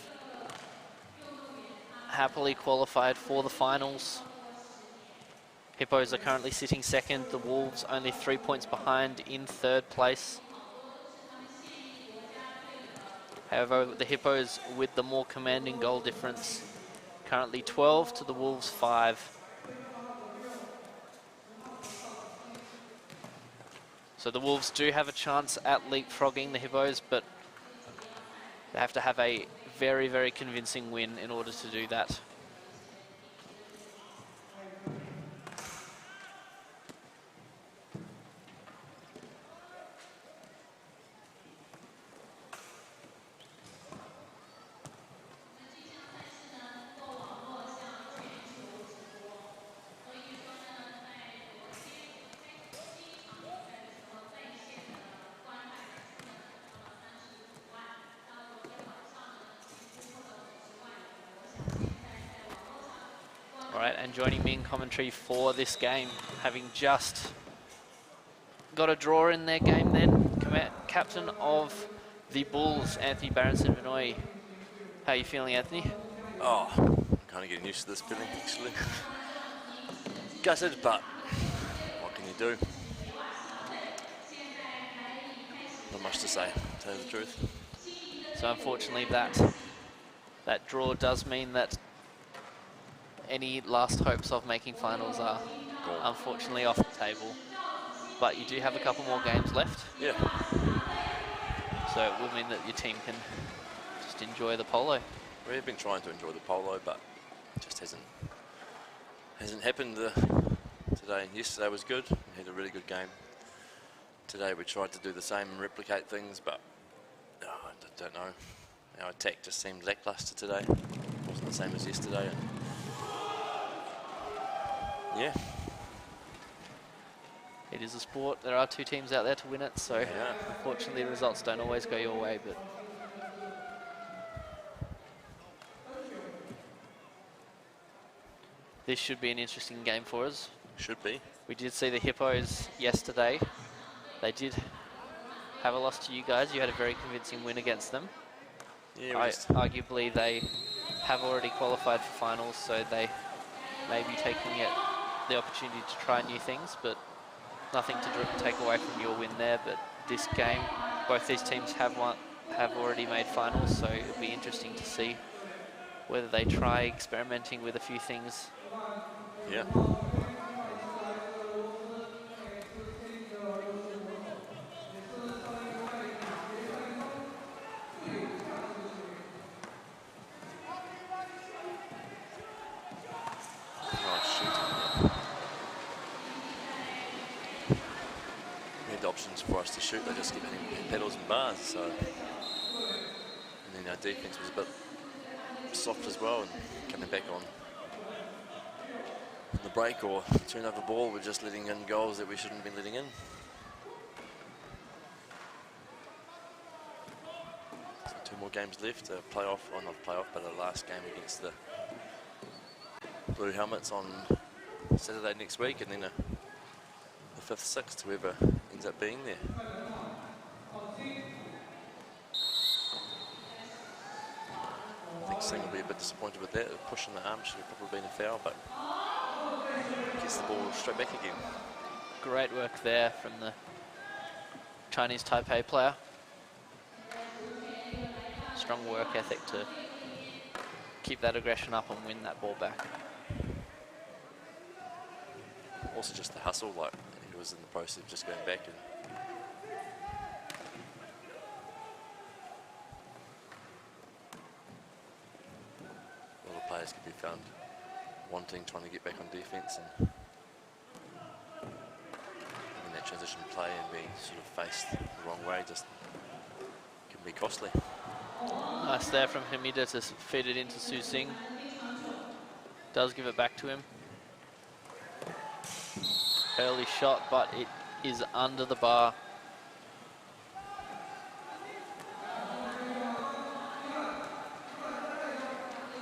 happily qualified for the finals. Hippos are currently sitting second, the Wolves only 3 points behind in third place. However, the Hippos with the more commanding goal difference, currently 12 to the Wolves 5. So the Wolves do have a chance at leapfrogging the Hippos, but they have to have a very, very convincing win in order to do that. And joining me in commentary for this game, having just got a draw in their game then, captain of the Bulls, Anthony Barronson-Vinoy. How are you feeling, Anthony? Oh, I'm kind of getting used to this feeling, actually. Gutted, but what can you do? Not much to say, to tell you the truth. So unfortunately that draw does mean that any last hopes of making finals are unfortunately off the table. But you do have a couple more games left. Yeah. So it will mean that your team can just enjoy the polo. We've been trying to enjoy the polo, but it just hasn't happened today. Yesterday was good. We had a really good game. Today we tried to do the same and replicate things, but I don't know. Our attack just seemed lackluster today. It wasn't the same as yesterday. It is a sport. There are 2 teams out there to win it, so Yeah. unfortunately the results don't always go your way, but this should be an interesting game for us. Should be. We did see the Hippos yesterday. They did have a loss to you guys. You had a very convincing win against them. Yeah, Arguably, they have already qualified for finals, so they may be taking the opportunity to try new things, but nothing to take away from your win there. But this game, both these teams have already made finals, so it'll be interesting to see whether they try experimenting with a few things. Yeah. Nice shooting there. We had options for us to shoot, they just kept hitting pedals and bars, so. And then our defense was a bit soft as well, and coming back on the break or turnover ball, we're just letting in goals that we shouldn't have been letting in. So 2 more games left, a playoff, or not playoff, but a last game against the Blue Helmets on Saturday next week, and then the 5th, 6th, whoever ends up being there. I think Singh will be a bit disappointed with that. Pushing the arm should have probably been a foul, but gets the ball straight back again. Great work there from the Chinese Taipei player. Strong work ethic to keep that aggression up and win that ball back. Also just the hustle, like he was in the process of just going back and a lot of players can be found wanting, trying to get back on defence, and having that transition play and being sort of faced the wrong way just can be costly. Nice there from Hamida to feed it into Su Singh. Does give it back to him. Early shot, but it is under the bar.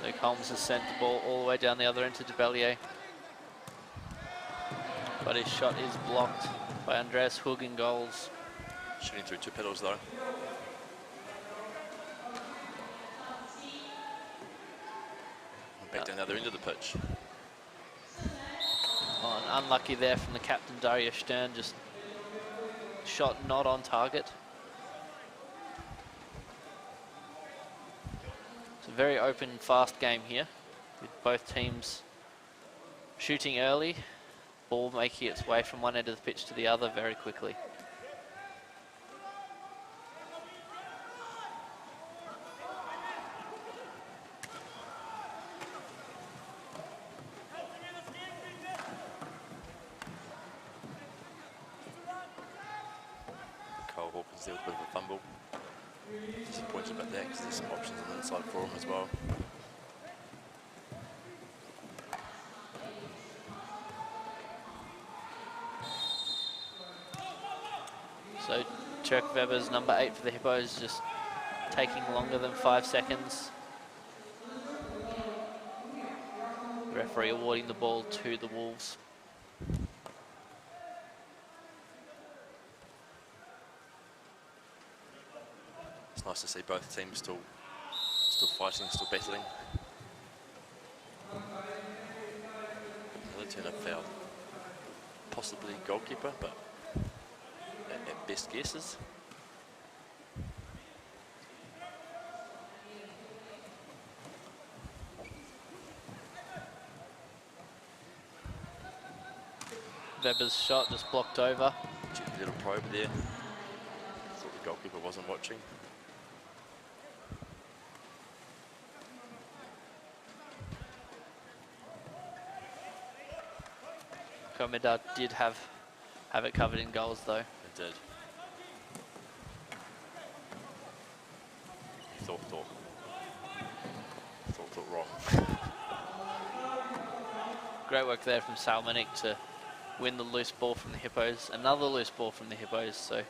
Luke Holmes has sent the ball all the way down the other end to Debellier. But his shot is blocked by Andreas Hug in goals. Shooting through 2 pedals though. Back down the other end of the pitch. Oh, and unlucky there from the captain, Dario Stern, just shot not on target. It's a very open, fast game here, with both teams shooting early, ball making its way from one end of the pitch to the other very quickly. There with a bit of a fumble. Disappointed about that because there's some options on the inside for him as well. So Turk Weber's number 8 for the Hippos, just taking longer than 5 seconds. The referee awarding the ball to the Wolves. It's nice to see both teams still fighting, still battling. Another turn-up foul. Possibly goalkeeper, but at best guesses. Weber's shot just blocked over. Cheeky little probe there. Thought the goalkeeper wasn't watching. Komeda did have it covered in goals though. It did. Thought wrong. Great work there from Salmanik to win the loose ball from the Hippos. Another loose ball from the Hippos, so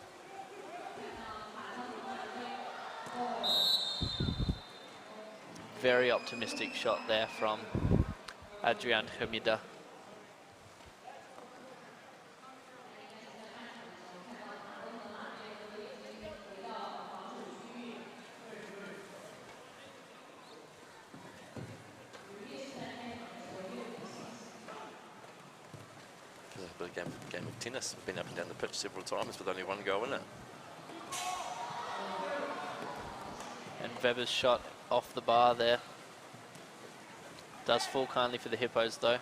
very optimistic shot there from Adrian Hamida. Game of tennis. We've been up and down the pitch several times with only one goal in it. And Weber's shot off the bar there. Does fall kindly for the Hippos though.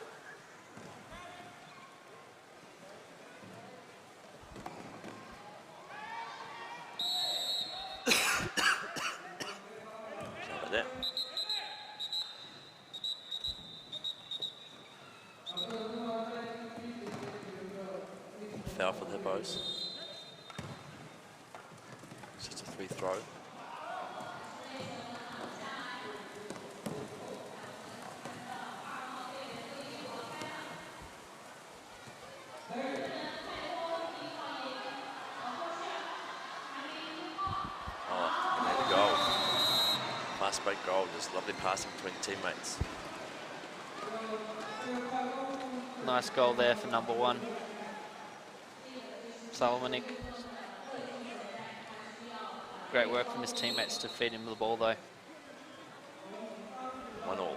How about that? Foul for the Hippos. It's just a free throw. Fast break goal, just lovely passing between teammates. Nice goal there for number 1. Salomonik. Great work from his teammates to feed him the ball though. 1-1.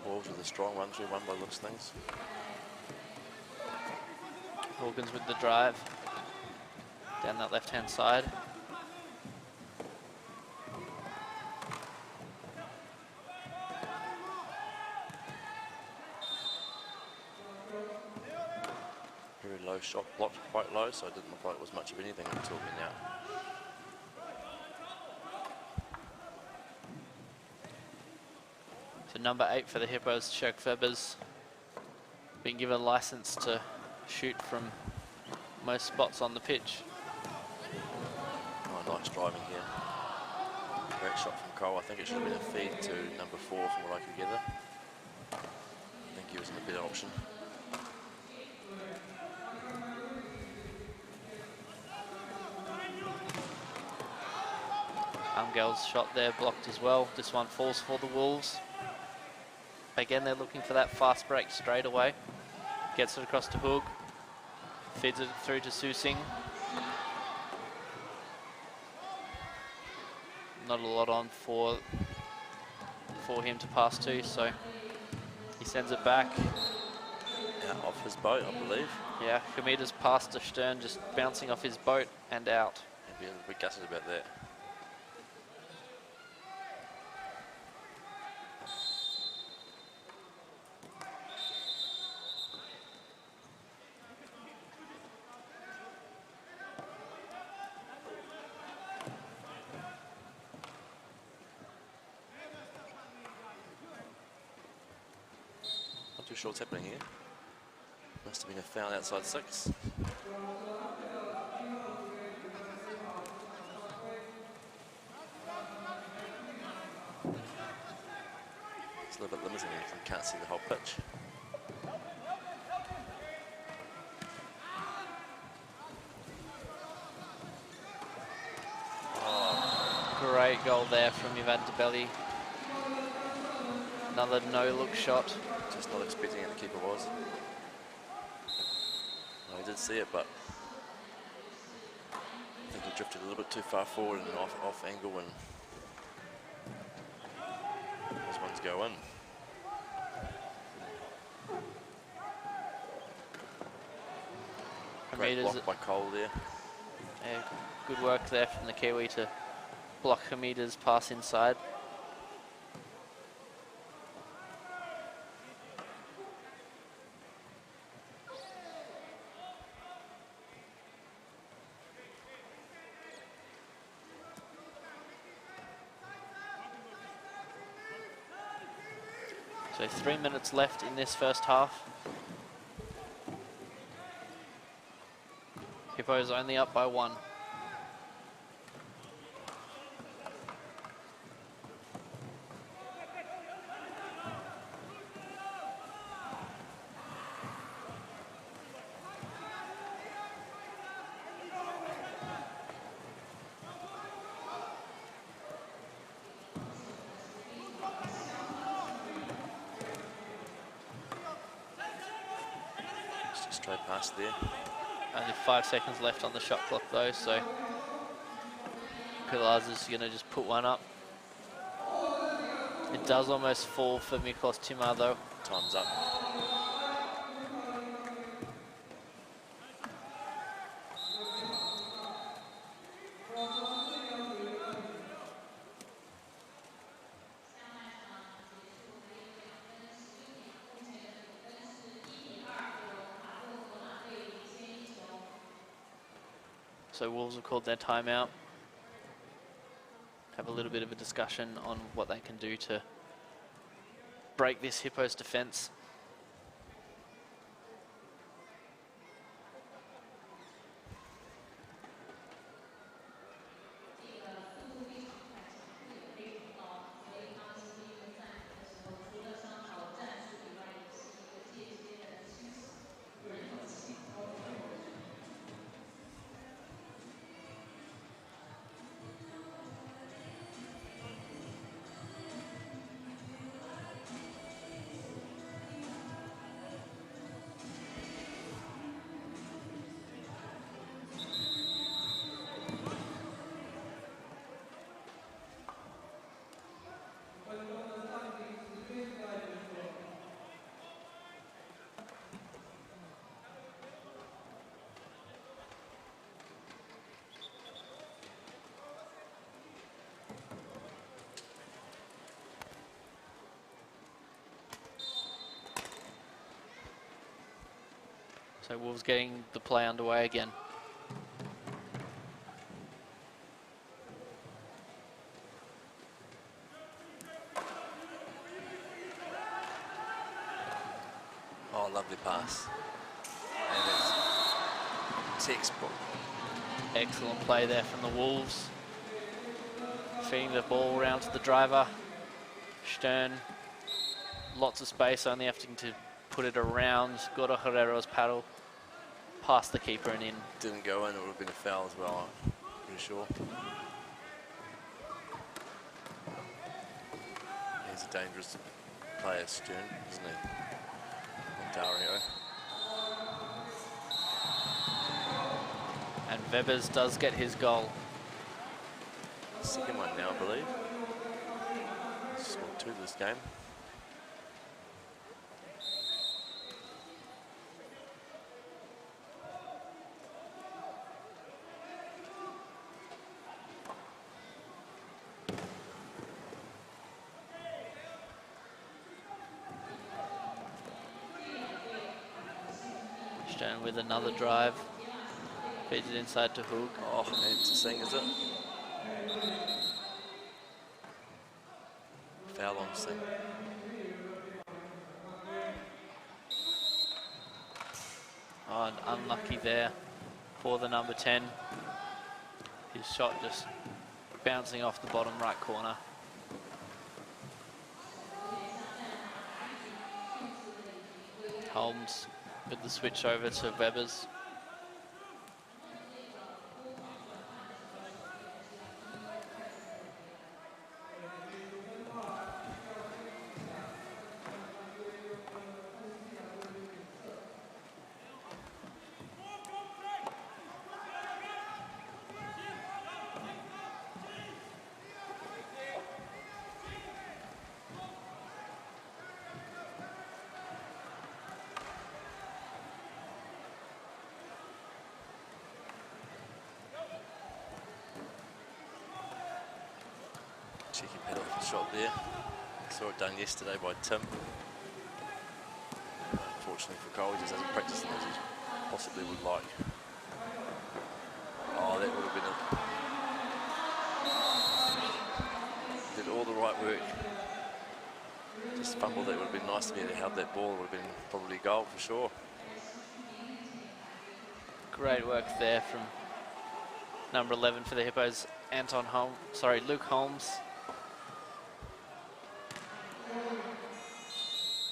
Wolves with a strong 1-3-1 by the looks of things. Hawkins with the drive down that left-hand side. Very low shot, blocked quite low, so it didn't look like it was much of anything until then out. So number 8 for the Hippos, Shirk Febers, been given a license to shoot from most spots on the pitch. Oh, nice driving here. Great shot from Cole. I think it should have been a feed to number 4 from what I could gather. I think he was in a better option. Umgel's shot there blocked as well. This one falls for the Wolves. Again, they're looking for that fast break straight away. Gets it across to Hoog. Feeds it through to Susing. Not a lot on for him to pass to, so he sends it back. Out off his boat, I believe. Yeah, Hamida's pass to Stern, just bouncing off his boat and out. Maybe a bit gutted about that. Not too sure what's happening here. Must have been a foul outside 6. It's a little bit limiting if you can't see the whole pitch. Great goal there from Ivan Debelli. Another no-look shot. Just not expecting it, the keeper was. No, he did see it, but I think he drifted a little bit too far forward and off angle, and those ones go in. Great block by Cole there. Yeah, good work there from the Kiwi to block Hamida's pass inside. So 3 minutes left in this first half. Hippos only up by 1. Straight past there. Only 5 seconds left on the shot clock though, so Pilars is going to just put one up. It does almost fall for Miklos Timar though. Time's up. So Wolves have called their timeout. Have a little bit of a discussion on what they can do to break this Hippos defence. So Wolves getting the play underway again. Oh, lovely pass. And it's textbook. Excellent play there from the Wolves. Feeding the ball around to the driver. Stern. Lots of space, only having to put it around Gordo Herrero's paddle. Past the keeper and in. Didn't go in, it would have been a foul as well, I'm pretty sure. He's a dangerous player, Stern, isn't he? And Dario. And Webers does get his goal. Second one now, I believe. Scored 2 this game. Stern with another drive. Feeds it inside to Hoog. Oh, it's a Singh, is it? Foul on Singh. Oh, and unlucky there for the number 10. His shot just bouncing off the bottom right corner. Holmes with the switch over to Webers. Cheeky penalty shot there. Saw it done yesterday by Tim. Unfortunately for Cole, he just hasn't practiced as he possibly would like. Oh, that would have been did all the right work. Just fumbled. It would have been nice to be able to have that ball. It would have been probably goal for sure. Great work there from number 11 for the Hippos, Luke Holmes.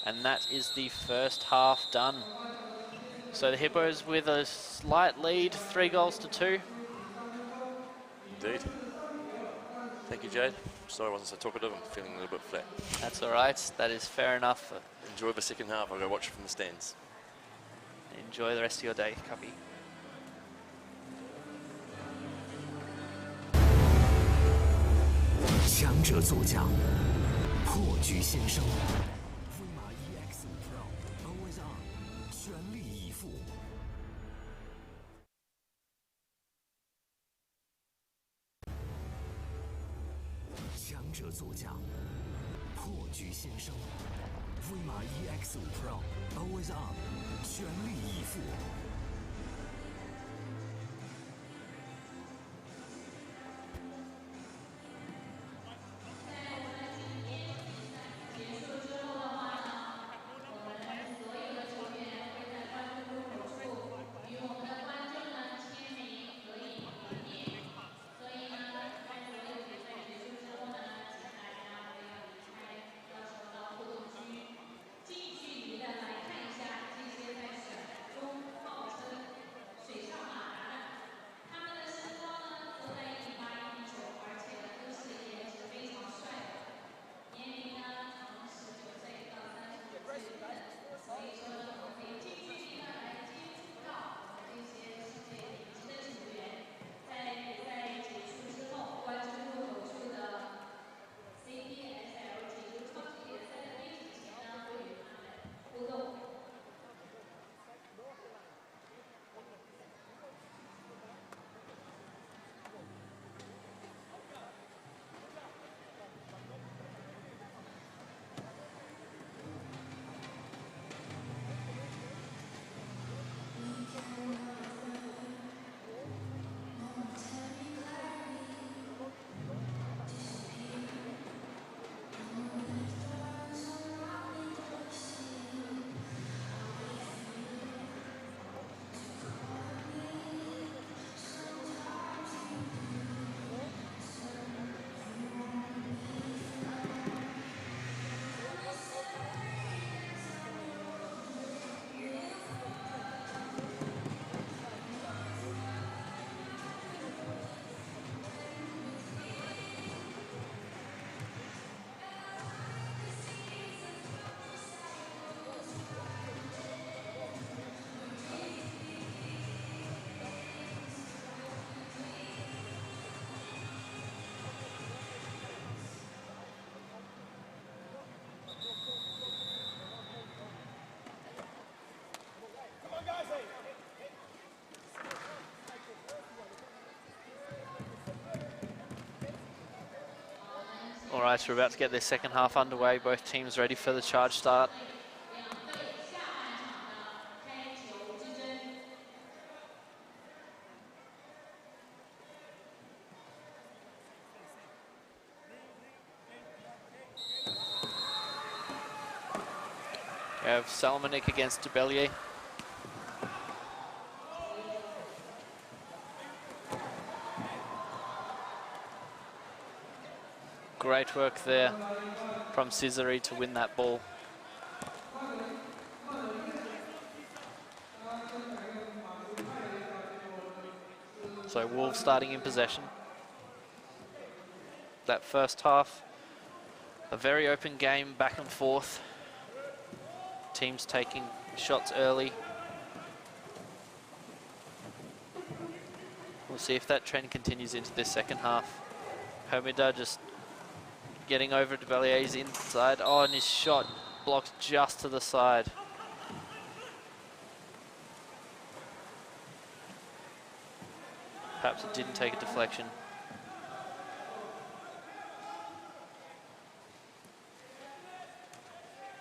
And that is the first half done. So the Hippos with a slight lead, 3-2. Indeed. Thank you, Jade. Sorry I wasn't so talkative. I'm feeling a little bit flat. That's all right. That is fair enough. Enjoy the second half. I'll go watch it from the stands. Enjoy the rest of your day, Cuppy. 强者座驾，破局先生。威马 EX5 Pro Always On， 全力以赴。强者座驾，破局先生。威马 EX5 Pro Always On， 全力以赴。 All right, so we're about to get this second half underway. Both teams ready for the charge start. We have Salmonik against Dubelier. Great work there from Cesare to win that ball. So Wolves starting in possession. That first half, a very open game, back and forth. Teams taking shots early. We'll see if that trend continues into this second half. Homida just getting over to Belier's inside. Oh, and his shot blocked just to the side. Perhaps it didn't take a deflection.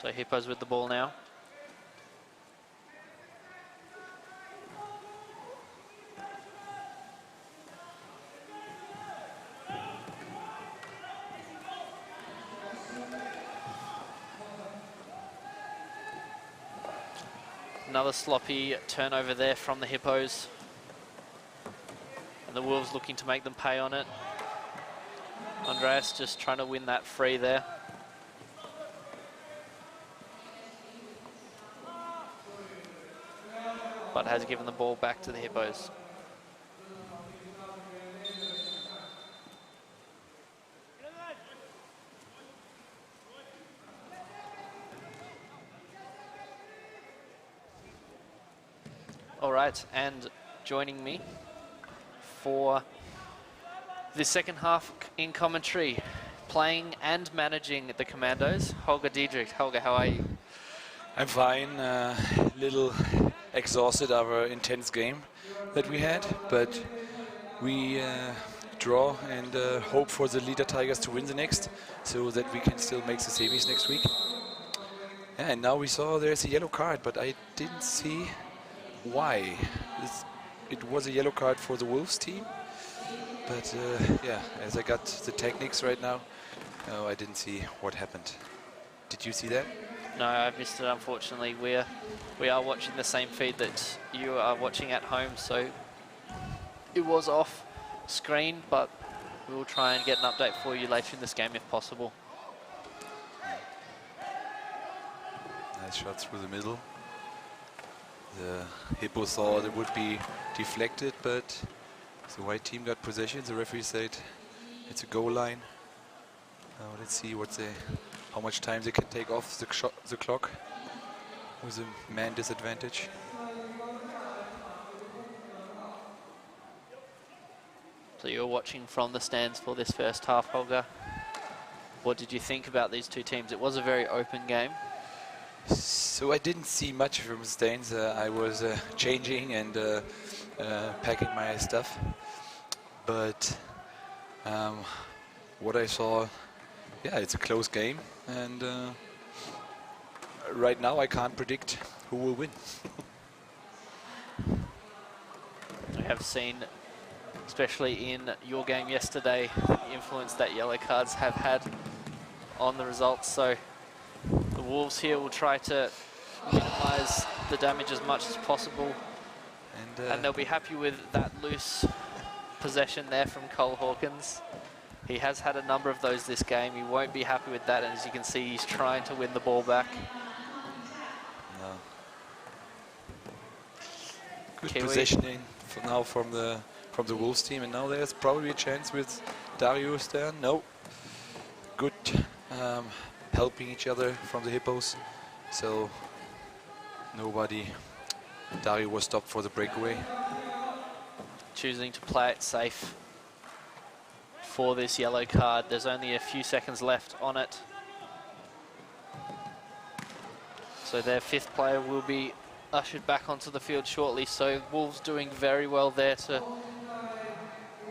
So Hippos with the ball now. Another sloppy turnover there from the Hippos. And the Wolves looking to make them pay on it. Andreas just trying to win that free there. But has given the ball back to the Hippos. All right, and joining me for the second half in commentary, playing and managing the Commandos, Holger Diedrich. Holger, how are you? I'm fine. Little exhausted our intense game that we had, but we draw and hope for the leader Tigers to win the next, so that we can still make the semis next week. And now we saw there's a yellow card, but I didn't see why. It was a yellow card for the Wolves team, but yeah, as I got the techniques right now, I didn't see what happened. Did you see that? No, I missed it, unfortunately. We are watching the same feed that you are watching at home, so it was off screen, but we will try and get an update for you later in this game if possible. Nice shot through the middle. The Hippo thought it would be deflected, but the white team got possession. The referee said it's a goal line. Now let's see how much time they can take off the clock with a man disadvantage. So you're watching from the stands for this first half, Holger. What did you think about these two teams? It was a very open game. So I didn't see much from the stands. I was changing and packing my stuff. But what I saw, yeah, it's a close game. And right now I can't predict who will win. We have seen, especially in your game yesterday, the influence that yellow cards have had on the results. So the Wolves here will try to minimize the damage as much as possible. And they'll be happy with that loose possession there from Cole Hawkins. He has had a number of those this game. He won't be happy with that, and as you can see, he's trying to win the ball back. No. Good Kiwi. positioning now from the Wolves team, and now there's probably a chance with Darius there. No. Good helping each other from the Hippos. So Dario was stopped for the breakaway. Choosing to play it safe for this yellow card. There's only a few seconds left on it. So their fifth player will be ushered back onto the field shortly. So Wolves doing very well there to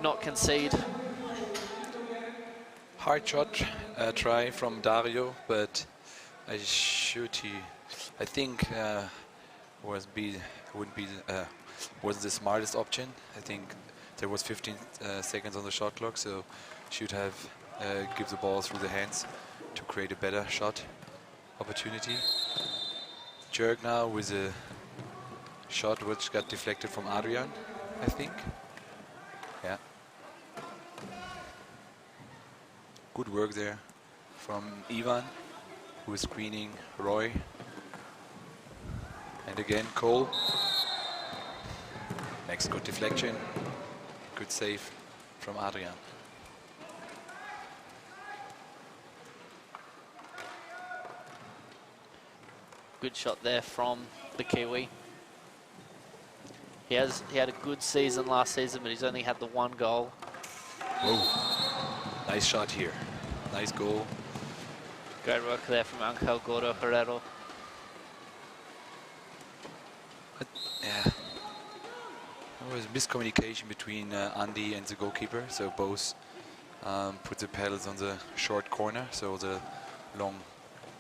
not concede. Hard shot try from Dario, but I think wasn't the smartest option. I think there was 15 seconds on the shot clock, so should have give the ball through the hands to create a better shot opportunity. Jerk now with a shot which got deflected from Adrian, I think. Yeah. Good work there from Ivan, who is screening Roy. And again, Cole. Next good deflection. Good save from Adrian. Good shot there from the Kiwi. He had a good season last season, but he's only had the one goal. Whoa. Nice shot here. Nice goal. Great work there from Angel Gordo Herrero. Yeah. There was miscommunication between Andy and the goalkeeper, so both put the pedals on the short corner, so the long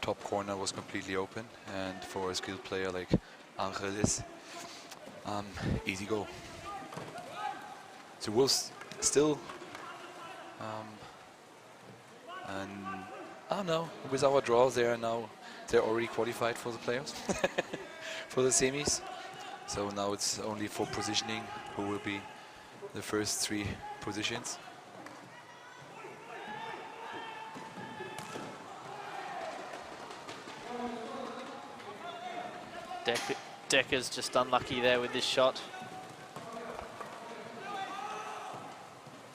top corner was completely open, and for a skilled player like Angel is, easy goal. So Wolves still, and I don't know, with our draw they're already qualified for the playoffs, for the semis. So now it's only for positioning who will be the first three positions. Decker's just unlucky there with this shot.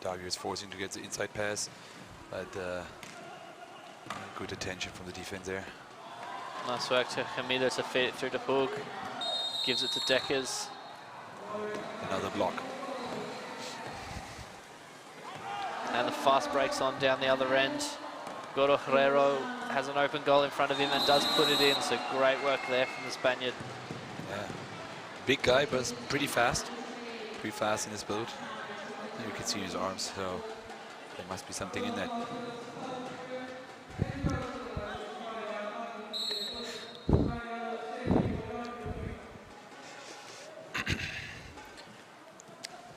Dario is forcing to get the inside pass, but good attention from the defense there. Nice work to Camilo to feed it through to Hug. Gives it to Deckers. Another block. And the fast breaks on down the other end. Gordo Herrero has an open goal in front of him and does put it in, so great work there from the Spaniard. Yeah. Big guy, but pretty fast. Pretty fast in his build. You can see his arms, so there must be something in that.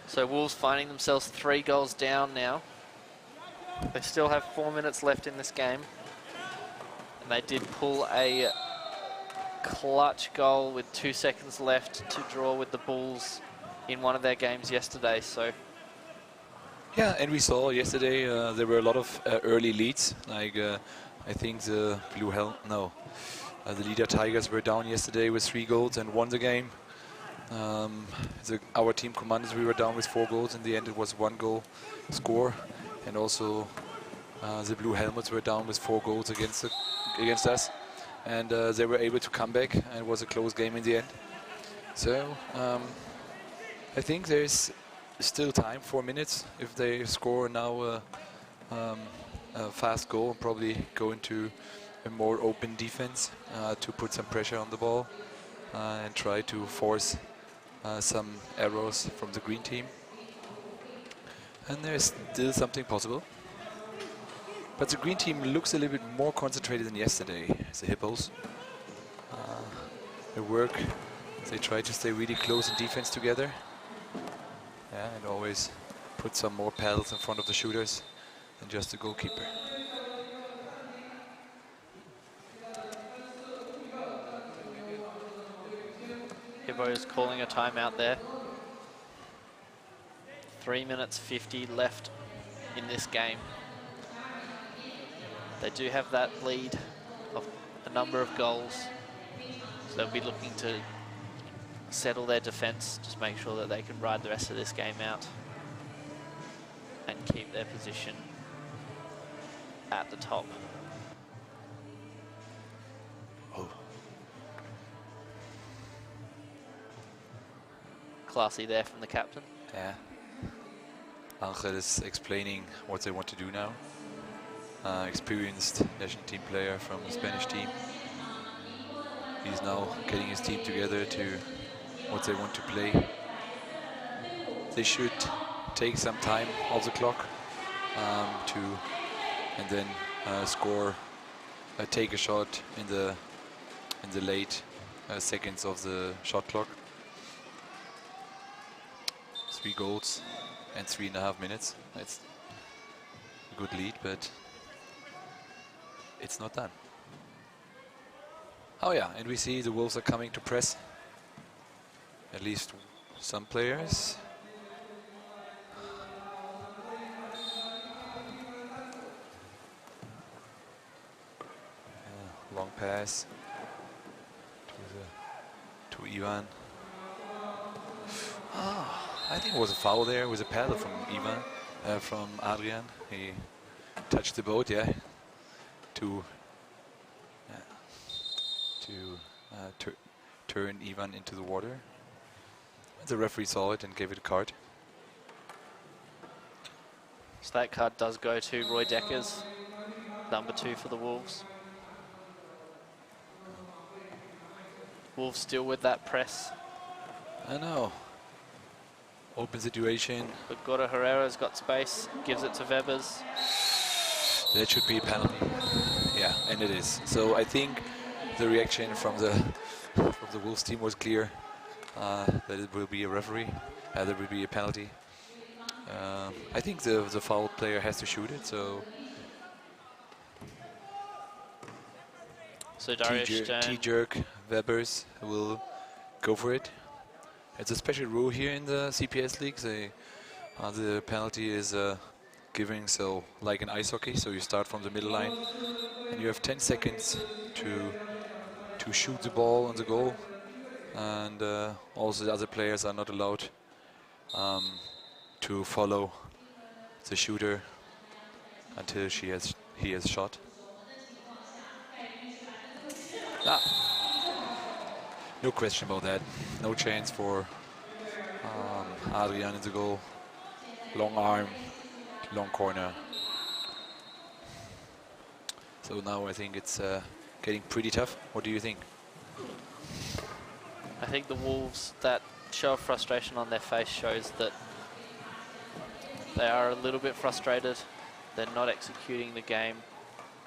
So Wolves finding themselves 3 goals down now. They still have 4 minutes left in this game. And they did pull a clutch goal with 2 seconds left to draw with the Bulls in one of their games yesterday. So yeah, and we saw yesterday there were a lot of early leads. Like I think the the Leader Tigers were down yesterday with 3 goals and won the game. Our team Commanders, we were down with 4 goals. In the end, it was 1 goal score, and also the Blue Helmets were down with 4 goals against us, and they were able to come back, and it was a close game in the end. So I think there's still time, 4 minutes. If they score now a fast goal, probably go into a more open defense to put some pressure on the ball and try to force some arrows from the green team. And there's still something possible. But the green team looks a little bit more concentrated than yesterday, the Hippos. They work, they try to stay really close in defense together. Yeah, and always put some more paddles in front of the shooters than just the goalkeeper. Hippos calling a timeout there. 3 minutes 50 left in this game. They do have that lead of a number of goals, so they'll be looking to settle their defense, just make sure that they can ride the rest of this game out and keep their position at the top. Oh. Classy there from the captain. Yeah. Angel is explaining what they want to do now. Experienced national team player from the Spanish team. He's now getting his team together to what they want to play. They should take some time off the clock and then score, take a shot in the late seconds of the shot clock. 3 goals and 3.5 minutes. That's a good lead, but it's not done. Oh yeah, and we see the Wolves are coming to press. At least some players. Long pass to Ivan. I think it was a foul there. It was a paddle from Ivan, from Adrian. He touched the boat, yeah, to turn Ivan into the water. The referee saw it and gave it a card. So that card does go to Roy Deckers, number 2 for the Wolves. Wolves still with that press. I know. Open situation. But Gordo Herrera's got space, gives it to Webers. That should be a penalty. Yeah, and it is. So I think the reaction from the Wolves team was clear. That it will be a referee. There will be a penalty. I think the foul player has to shoot it. So Darius T-jerk Webers will go for it. It's a special rule here in the CPS league. The penalty is given so like in ice hockey. So you start from the middle line, and you have 10 seconds to shoot the ball on the goal, and also the other players are not allowed to follow the shooter until he has shot. No question about that. No chance for Adrian in the goal. Long arm, long corner. So now I think it's getting pretty tough. What do you think? I think the Wolves, that show of frustration on their face shows that they are a little bit frustrated. They're not executing the game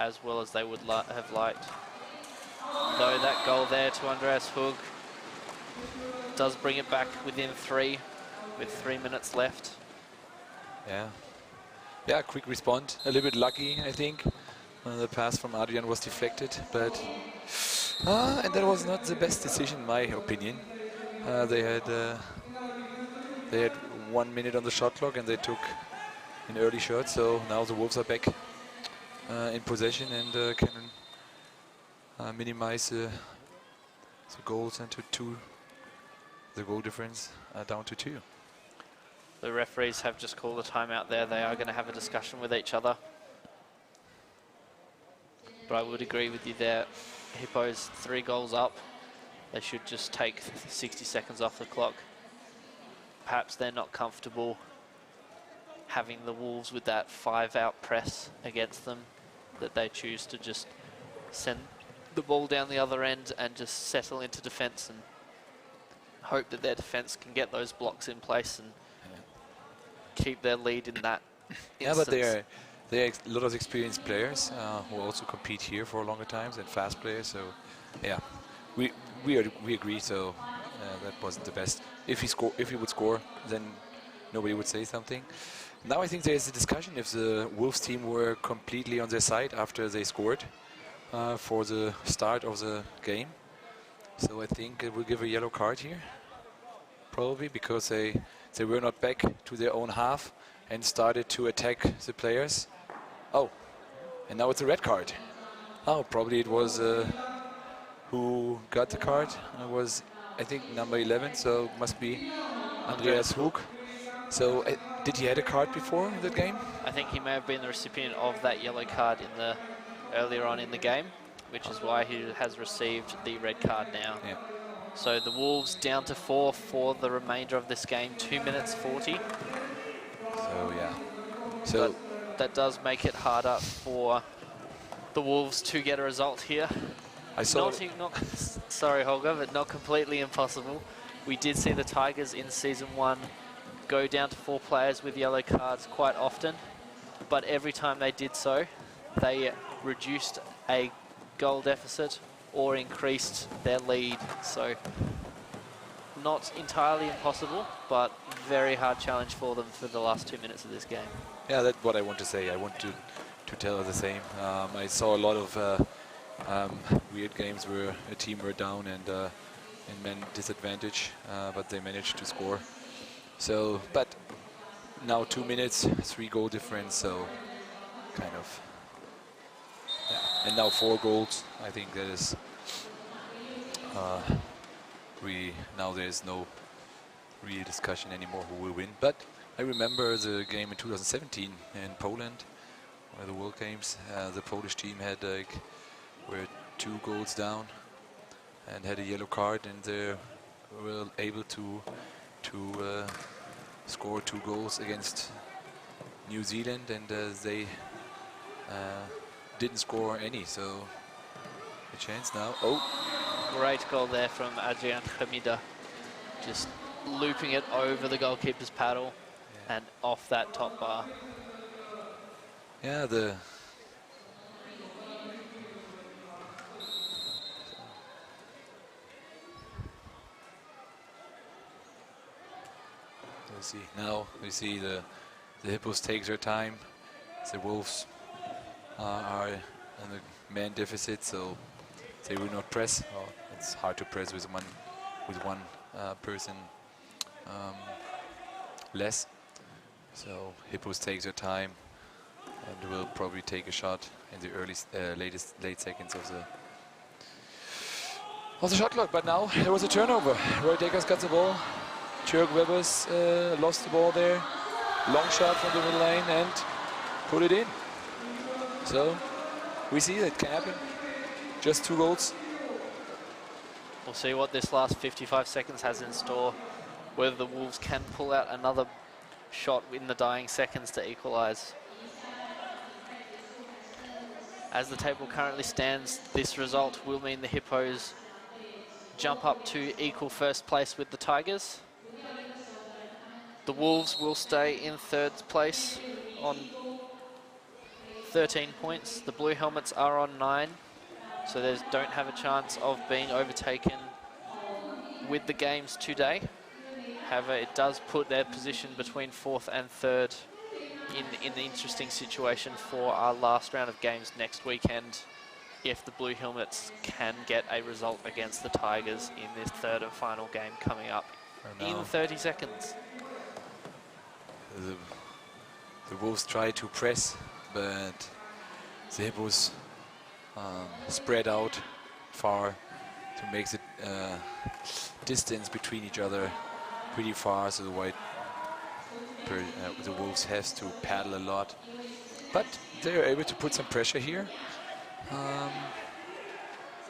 as well as they would have liked. Though that goal there to Andreas Hug does bring it back within 3 with 3 minutes left. Yeah. Yeah, quick response. A little bit lucky, I think. The pass from Adrian was deflected, but and that was not the best decision, in my opinion. They had 1 minute on the shot clock, and they took an early shot. So now the Wolves are back in possession and can minimize the goals and the goal difference down to 2. The referees have just called a timeout there. They are going to have a discussion with each other. But I would agree with you there. Hippos 3 goals up. They should just take 60 seconds off the clock. Perhaps they're not comfortable having the Wolves with that 5-out press against them, that they choose to just send the ball down the other end and just settle into defence and hope that their defence can get those blocks in place and keep their lead in that instance. Yeah, but they are a lot of experienced players who also compete here for longer times and fast players. So, yeah, we agree. So that wasn't the best. If he would score, then nobody would say something. Now I think there is a discussion if the Wolves team were completely on their side after they scored for the start of the game. So I think it will give a yellow card here, probably because they were not back to their own half and started to attack the players. Oh, and now it's a red card. Oh, probably it was who got the card. It was, I think, number 11, so it must be Andreas Hug. So did he had a card before in that game? I think he may have been the recipient of that yellow card earlier on in the game, which is why he has received the red card now. Yeah. So the Wolves down to 4 for the remainder of this game, 2 minutes 40. So yeah. So but that does make it harder for the Wolves to get a result here. Sorry, Holger, but not completely impossible. We did see the Tigers in Season 1 go down to 4 players with yellow cards quite often, but every time they did so, they reduced a goal deficit or increased their lead. So not entirely impossible, but very hard challenge for them for the last 2 minutes of this game. yeah, that's what I want to say. I want to tell her the same. I saw a lot of weird games where a team were down and in man disadvantage, but they managed to score. So, but now 2 minutes, 3 goal difference, so kind of. Yeah. And now 4 goals. I think that is now there is no real discussion anymore who will win. But I remember the game in 2017 in Poland, one of the World Games. The Polish team had were 2 goals down and had a yellow card, and they were able to score 2 goals against New Zealand, and they didn't score any. So a chance now. Oh, great goal there from Adrian Hamida, just looping it over the goalkeeper's paddle and off that top bar. Yeah, now we see the Hippos take their time. The Wolves are in the man deficit, so they will not press. Oh, it's hard to press with one person less. So Hippos take their time and will probably take a shot in the late seconds of the shot clock. But now there was a turnover. Roy Deckers got the ball. Jörg Webers lost the ball there. Long shot from the middle lane and put it in. So we see that can happen. Just 2 goals. We'll see what this last 55 seconds has in store. whether the Wolves can pull out another shot in the dying seconds to equalise. As the table currently stands, this result will mean the Hippos jump up to equal first place with the Tigers. The Wolves will stay in third place on 13 points. The Blue Helmets are on 9, so they don't have a chance of being overtaken with the games today. However, it does put their position between 4th and 3rd in the interesting situation for our last round of games next weekend, if the Blue Helmets can get a result against the Tigers in this 3rd and final game coming up in 30 seconds. The Wolves try to press, but the Hippos spread out far to make the distance between each other pretty far, so the Wolves has to paddle a lot. But they are able to put some pressure here.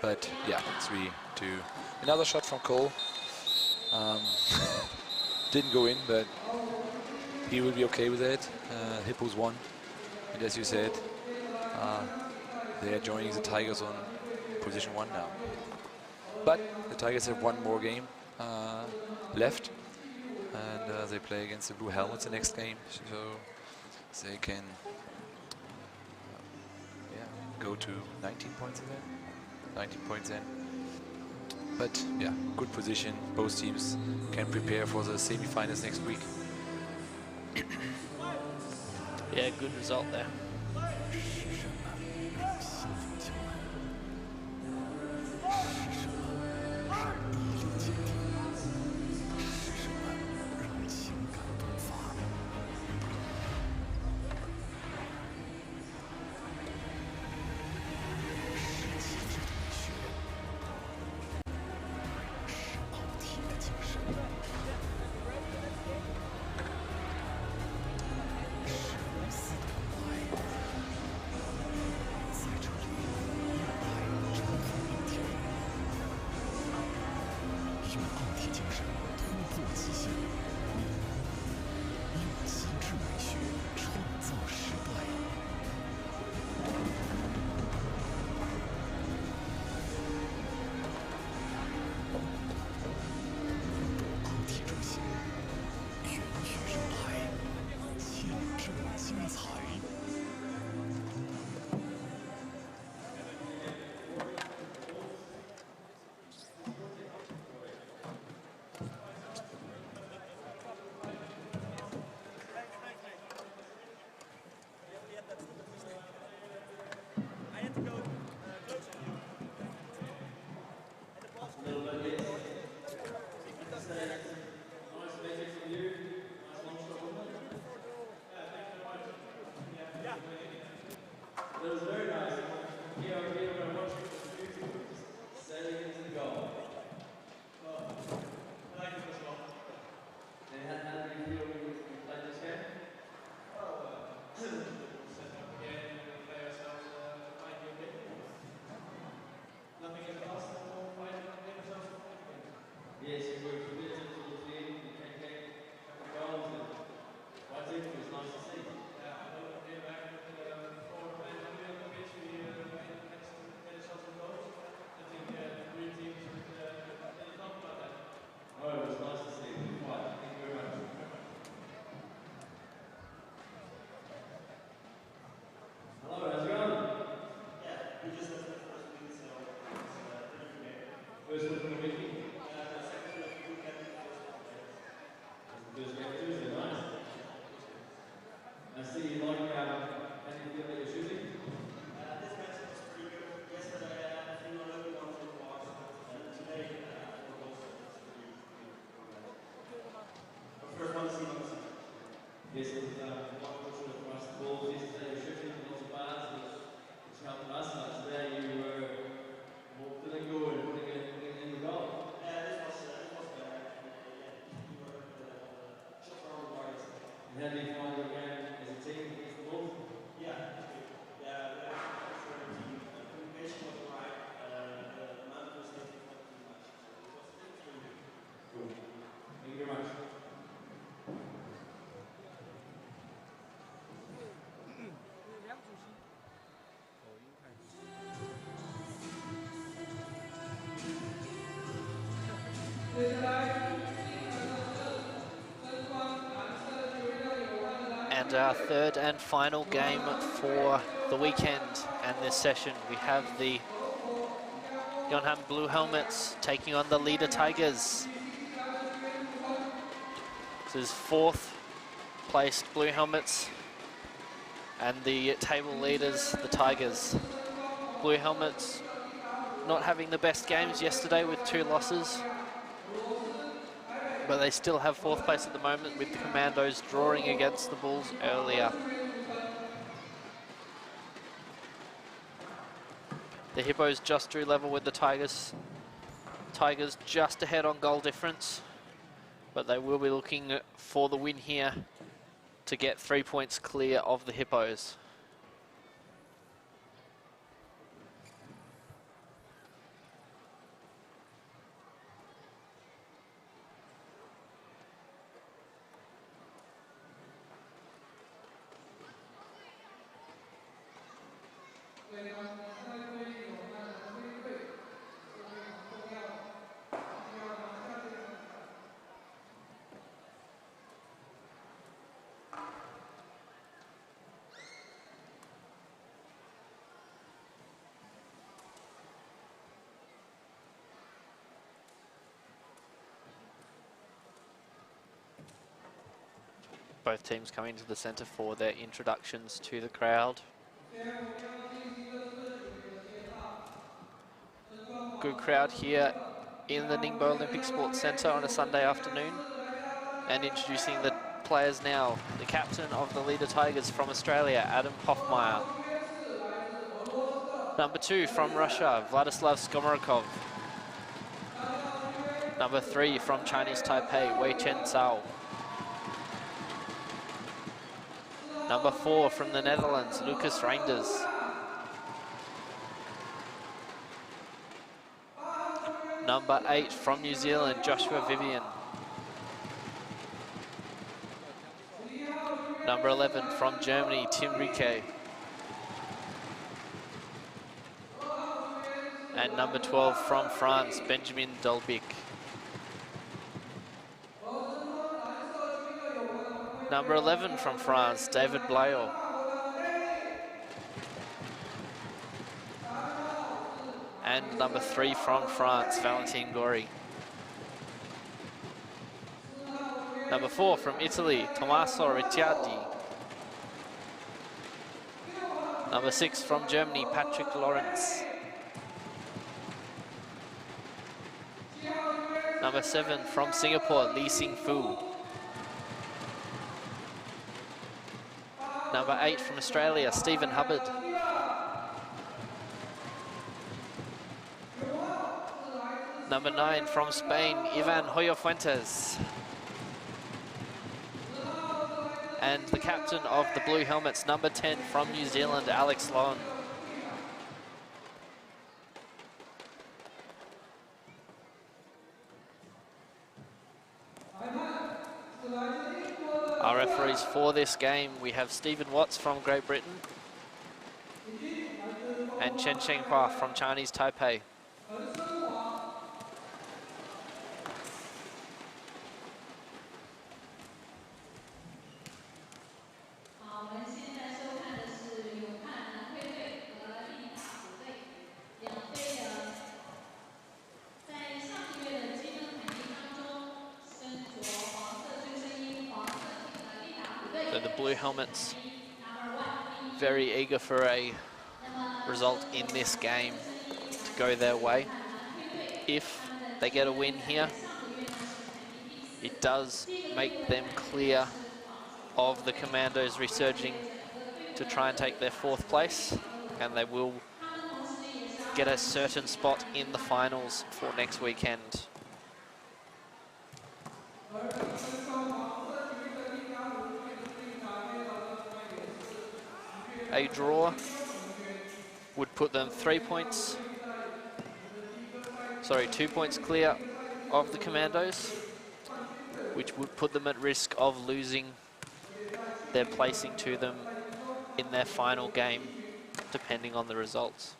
But yeah, 3-2. Another shot from Cole. Didn't go in, but he will be okay with it. Hippos won. And as you said, they are joining the Tigers on position 1 now. But the Tigers have one more game left. And they play against the Blue Helmets the next game. So they can go to 19 points again. 19 points in. But yeah, good position. Both teams can prepare for the semi-finals next week. Yeah, good result there. Thank you very much. And our third and final game for the weekend and this session, we have the Yonham Blue Helmets taking on the Leader Tigers. This is fourth placed Blue Helmets and the table leaders, the Tigers. Blue Helmets not having the best games yesterday with 2 losses, but they still have fourth place at the moment, with the Commandos drawing against the Bulls earlier. The Hippos just drew level with the Tigers. Tigers just ahead on goal difference, but they will be looking for the win here to get 3 points clear of the Hippos. Both teams coming to the centre for their introductions to the crowd. Good crowd here in the Ningbo Olympic Sports Centre on a Sunday afternoon. And introducing the players now, the captain of the Leader Tigers from Australia, Adam Hoffmeyer. Number 2 from Russia, Vladislav Skomarikov. Number 3 from Chinese Taipei, Wei Chen Cao. Number 4 from the Netherlands, Lucas Reinders. Number 8 from New Zealand, Joshua Vivian. Number 11 from Germany, Tim Rieke. And number 12 from France, Benjamin Dolbic. Number 11 from France, David Blayo. And number 3 from France, Valentin Gori. Number 4 from Italy, Tommaso Ricciardi. Number 6 from Germany, Patrick Lawrence. Number 7 from Singapore, Lee Sing Fu. Number 8 from Australia, Stephen Hubbard. Number 9 from Spain, Ivan Hoyofuentes. And the captain of the Blue Helmets, number 10 from New Zealand, Alex Lon. Our referees for this game, we have Stephen Watts from Great Britain and Chen Shenghua from Chinese Taipei. So the Blue Helmets very eager for a result in this game to go their way. If they get a win here, it does make them clear of the Commandos resurging to try and take their 4th place, and they will get a certain spot in the finals for next weekend. A draw would put them 2 points clear of the Commandos, which would put them at risk of losing their placing to them in their final game, depending on the results.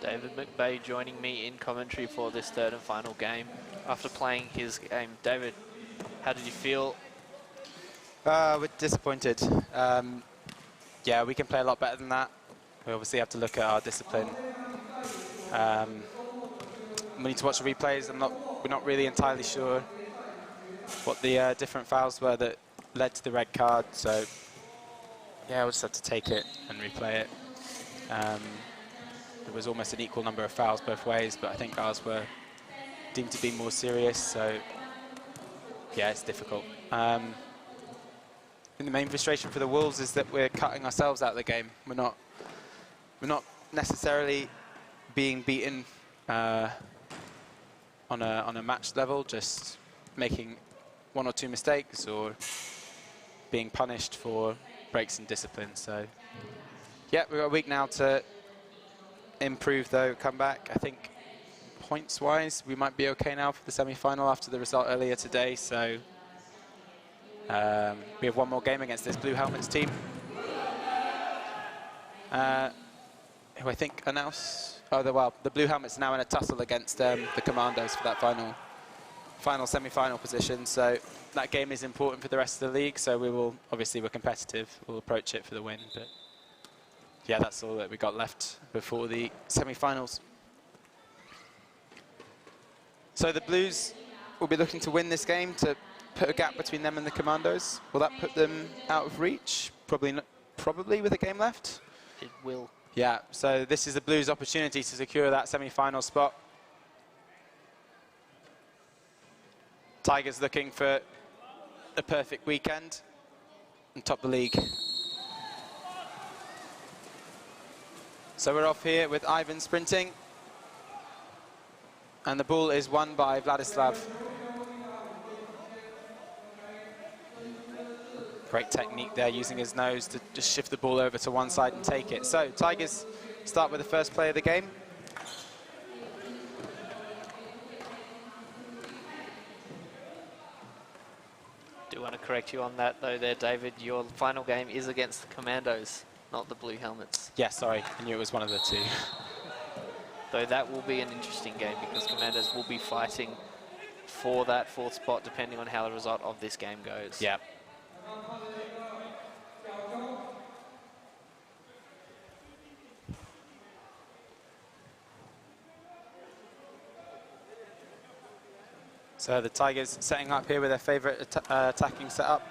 David McVeigh joining me in commentary for this third and final game. After playing his game, David, how did you feel? We're disappointed. Yeah, we can play a lot better than that. We obviously have to look at our discipline. We need to watch the replays. We're not really entirely sure what the different fouls were that led to the red card. So yeah, we'll just have to take it and replay it. There was almost an equal number of fouls both ways, but I think ours were deemed to be more serious. So yeah, it's difficult. I think the main frustration for the Wolves is that we're cutting ourselves out of the game. We're not necessarily being beaten on a match level, just making one or two mistakes or being punished for breaks in discipline. So yeah, we've got a week now to improve though, come back. I think points wise we might be okay now for the semi-final after the result earlier today. So we have one more game against this Blue Helmets team, who I think announced, the Blue Helmets are now in a tussle against the Commandos for that final semi-final position. So that game is important for the rest of the league. So we're competitive. We'll approach it for the win. But yeah, that's all that we got left before the semi-finals. So the Blues will be looking to win this game to put a gap between them and the Commandos. Will that put them out of reach? Probably with a game left. It will. Yeah, so this is the Blues' opportunity to secure that semi-final spot. Tigers looking for a perfect weekend and top the league. So we're off here with Ivan sprinting. And the ball is won by Vladislav. Great technique there, using his nose to just shift the ball over to one side and take it. So Tigers start with the first play of the game. Do want to correct you on that though there, David. Your final game is against the Commandos, not the Blue Helmets. Yeah, sorry, I knew it was one of the two. Though that will be an interesting game because Commandos will be fighting for that fourth spot depending on how the result of this game goes. Yeah. So the Tigers setting up here with their favourite attacking setup.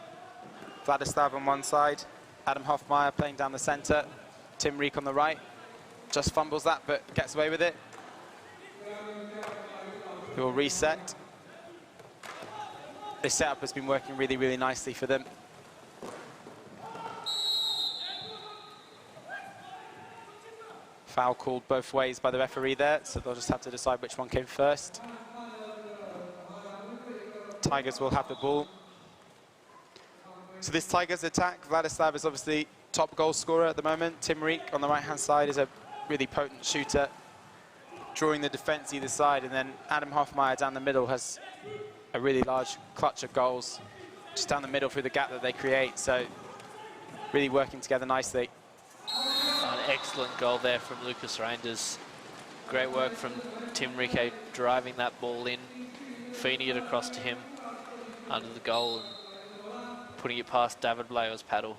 Vladislav on one side, Adam Hoffmeyer playing down the centre, Tim Reek on the right. Just fumbles that, but gets away with it. He will reset. This setup has been working really, really nicely for them. Foul called both ways by the referee there, so they'll just have to decide which one came first. Tigers will have the ball. So this Tigers attack, Vladislav is obviously top goal scorer at the moment. Tim Reek on the right-hand side is a really potent shooter, drawing the defence either side, and then Adam Hoffmeyer down the middle has a really large clutch of goals just down the middle through the gap that they create. So really working together nicely. An excellent goal there from Lucas Reinders. Great work from Tim Reek driving that ball in, feeding it across to him under the goal and putting it past David Blao's paddle.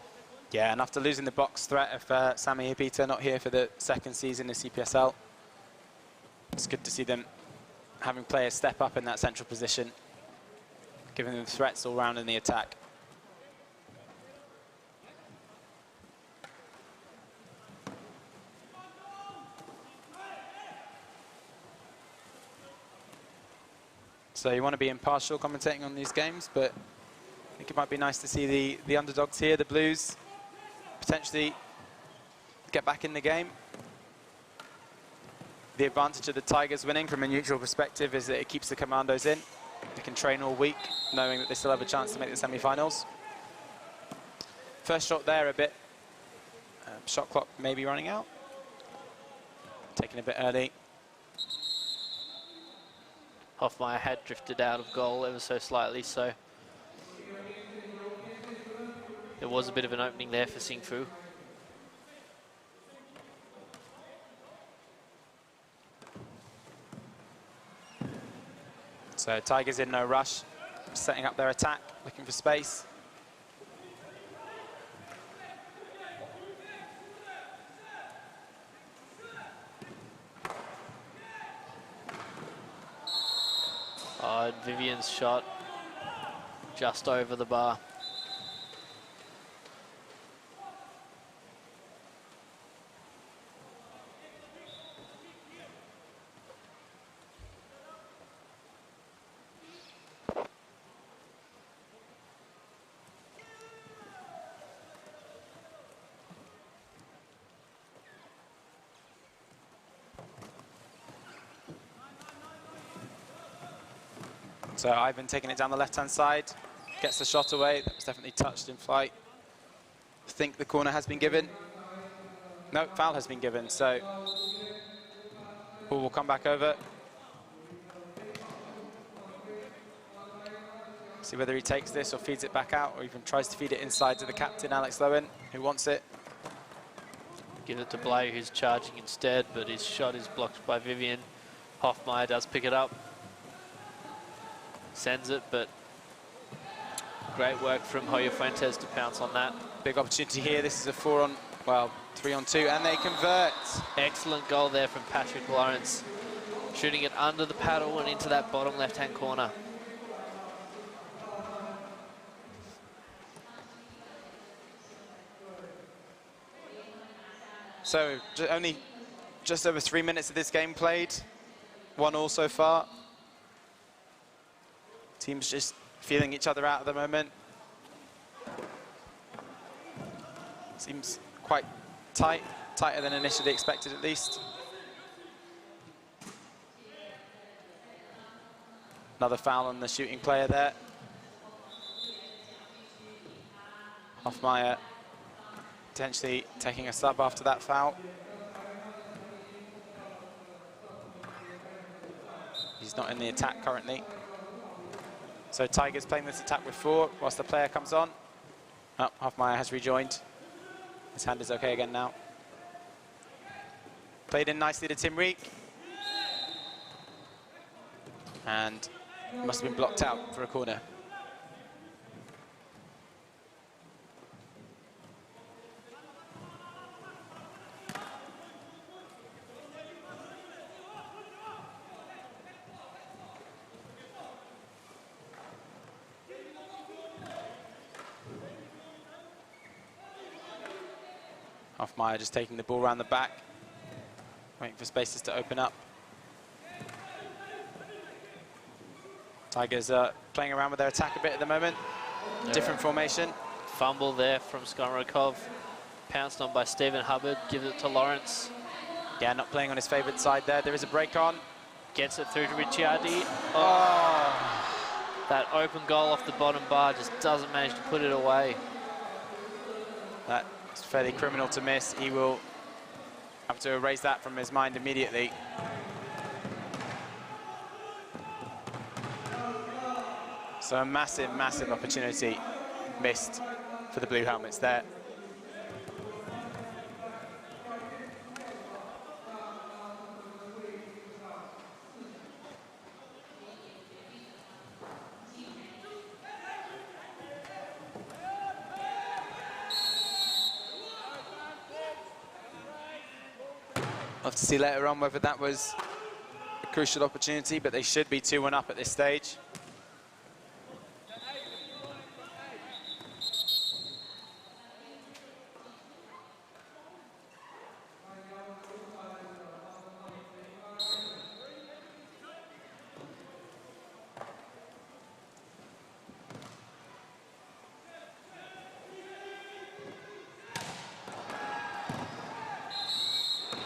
Yeah, and after losing the box threat of Sami Hipita, not here for the second season in CPSL, it's good to see them having players step up in that central position, giving them threats all round in the attack. So you want to be impartial commentating on these games, but I think it might be nice to see the underdogs here, the Blues, potentially get back in the game. The advantage of the Tigers winning from a neutral perspective is that it keeps the Commandos in. They can train all week, knowing that they still have a chance to make the semi-finals. First shot there a bit. Shot clock maybe running out. Taking a bit early. Hoffmeyer had drifted out of goal ever so slightly, so there was a bit of an opening there for Sing Fu. So Tigers in no rush, setting up their attack, looking for space. Oh, Vivian's shot just over the bar. So Ivan taking it down the left-hand side, gets the shot away. That was definitely touched in flight. I think the corner has been given. No, foul has been given, so ball will come back over. See whether he takes this or feeds it back out, or even tries to feed it inside to the captain, Alex Lowen, who wants it. Give it to Blay, who's charging instead, but his shot is blocked by Vivian. Hoffmeyer does pick it up. Sends it, but great work from Hoya Fuentes to pounce on that. Big opportunity here. This is a 3-on-2, and they convert. Excellent goal there from Patrick Lawrence. Shooting it under the paddle and into that bottom left-hand corner. So only just over 3 minutes of this game played. 1-1 so far. Teams just feeling each other out at the moment. Seems quite tight, tighter than initially expected at least. Another foul on the shooting player there. Hoffmeyer potentially taking a sub after that foul. He's not in the attack currently. So Tigers playing this attack with 4 whilst the player comes on. Oh, Hoffmeyer has rejoined. His hand is okay again now. Played in nicely to Tim Reek. And must have been blocked out for a corner. Hoffmeyer just taking the ball around the back, waiting for spaces to open up. Tigers are playing around with their attack a bit at the moment. Different formation. Fumble there from Skomrokov. Pounced on by Stephen Hubbard. Gives it to Lawrence. Yeah, not playing on his favourite side there. There is a break on. Gets it through to Ricciardi. Oh. That open goal off the bottom bar just doesn't manage to put it away. That's fairly criminal to miss. He will have to erase that from his mind immediately. So a massive, massive opportunity missed for the Blue Helmets there. We'll have to see later on whether that was a crucial opportunity, but they should be 2-1 up at this stage.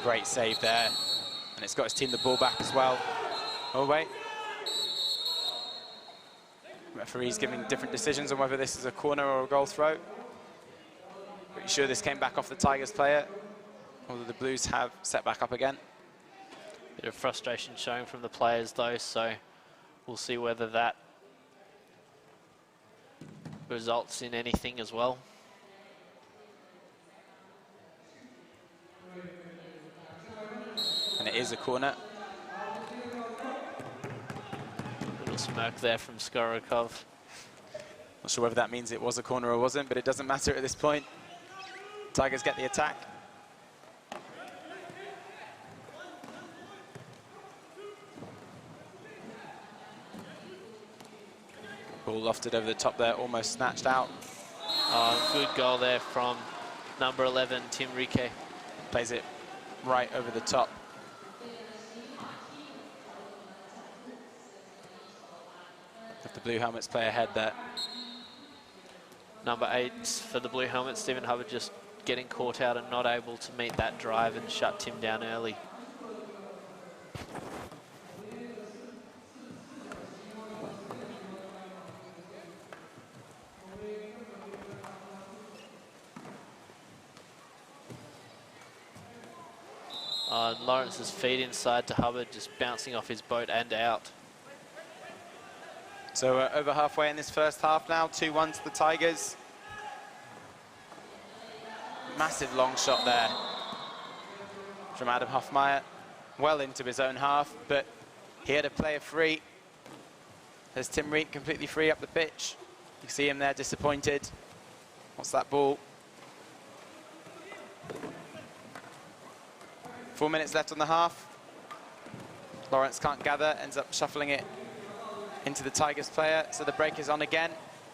Great save there, and it's got his team the ball back as well. Oh wait, referee's giving different decisions on whether this is a corner or a goal throw. Pretty sure this came back off the Tigers player, although the Blues have set back up again. Bit of frustration showing from the players though, so we'll see whether that results in anything as well. And it is a corner. Little smirk there from Skorokov. Not sure whether that means it was a corner or wasn't, but it doesn't matter at this point. Tigers get the attack. Ball lofted over the top there, almost snatched out. Oh, good goal there from number 11, Tim Rike. Plays it right over the top. If the Blue Helmets play ahead there. Number 8 for the Blue Helmets, Stephen Hubbard, just getting caught out and not able to meet that drive and shut Tim down early. Lawrence's feed inside to Hubbard, just bouncing off his boat and out. So over halfway in this first half now, 2-1 to the Tigers. Massive long shot there from Adam Hoffmeyer, well into his own half, but he had a player free. There's Tim Reek completely free up the pitch. You see him there disappointed. What's that ball? 4 minutes left on the half. Lawrence can't gather, ends up shuffling it into the Tigers player, so the break is on again.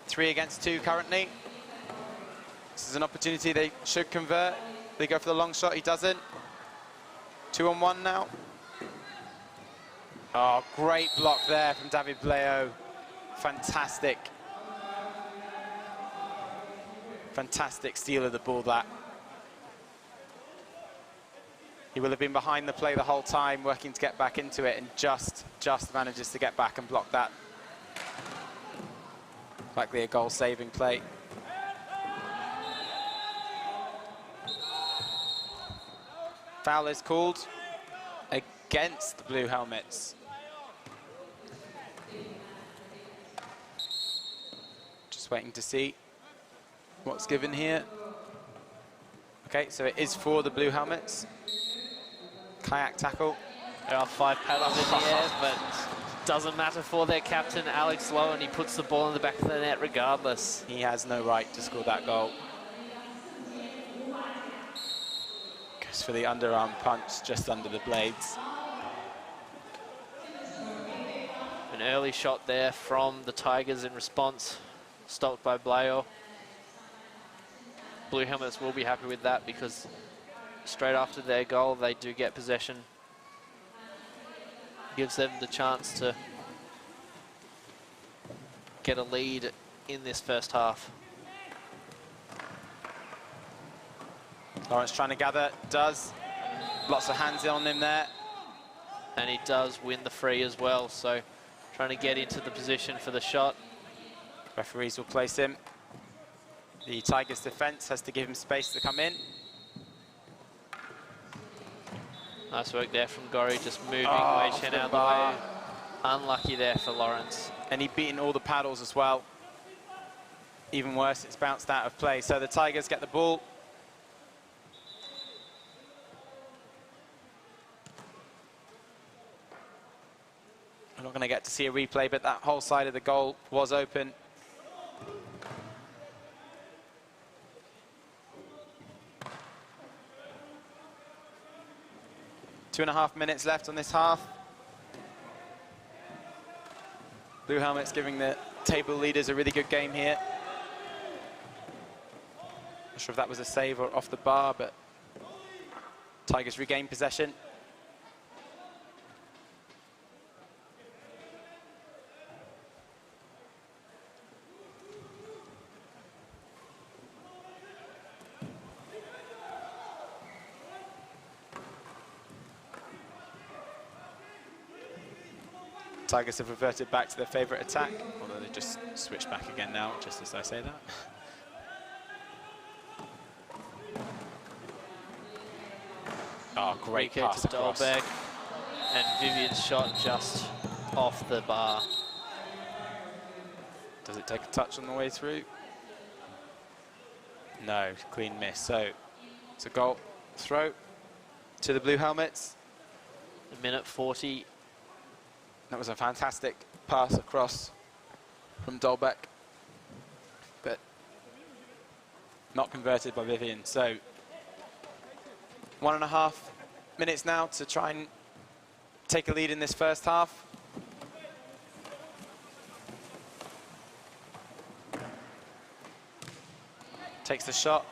3 against 2 currently. This is an opportunity they should convert. They go for the long shot, he doesn't. 2-on-1 now. Oh, great block there from David Bleo. Fantastic. Fantastic steal of the ball, that. He will have been behind the play the whole time, working to get back into it, and just manages to get back and block that. Likely a goal-saving play. Foul is called against the Blue Helmets. Just waiting to see what's given here. Okay, so it is for the Blue Helmets. Kayak tackle. There are 5 paddles in the air, but doesn't matter for their captain, Alex Lowe, and he puts the ball in the back of the net regardless. He has no right to score that goal. Goes for the underarm punch just under the blades. An early shot there from the Tigers in response, stopped by Bleo. Blue Helmets will be happy with that because straight after their goal, they do get possession. Gives them the chance to get a lead in this first half. Lawrence trying to gather, does. Lots of hands on him there. And he does win the free as well, so trying to get into the position for the shot. Referees will place him. The Tigers defence has to give him space to come in. Nice work there from Gorry, just moving Wei Chen out of the way. Unlucky there for Lawrence. And he'd beaten all the paddles as well. Even worse, it's bounced out of play. So the Tigers get the ball. We're not going to get to see a replay, but that whole side of the goal was open. Two and a half minutes left on this half. Blue Helmets giving the table leaders a really good game here. Not sure if that was a save or off the bar, but Tigers regain possession. Tigers have reverted back to their favourite attack, although they just switched back again now, just as I say that. Oh, great pass to across. Dolberg, and Vivian's shot just off the bar. Does it take a touch on the way through? No, clean miss. So it's a goal throw to the Blue Helmets. A minute 40. That was a fantastic pass across from Dolbeck, but not converted by Vivian. So 1.5 minutes now to try and take a lead in this first half. Takes the shot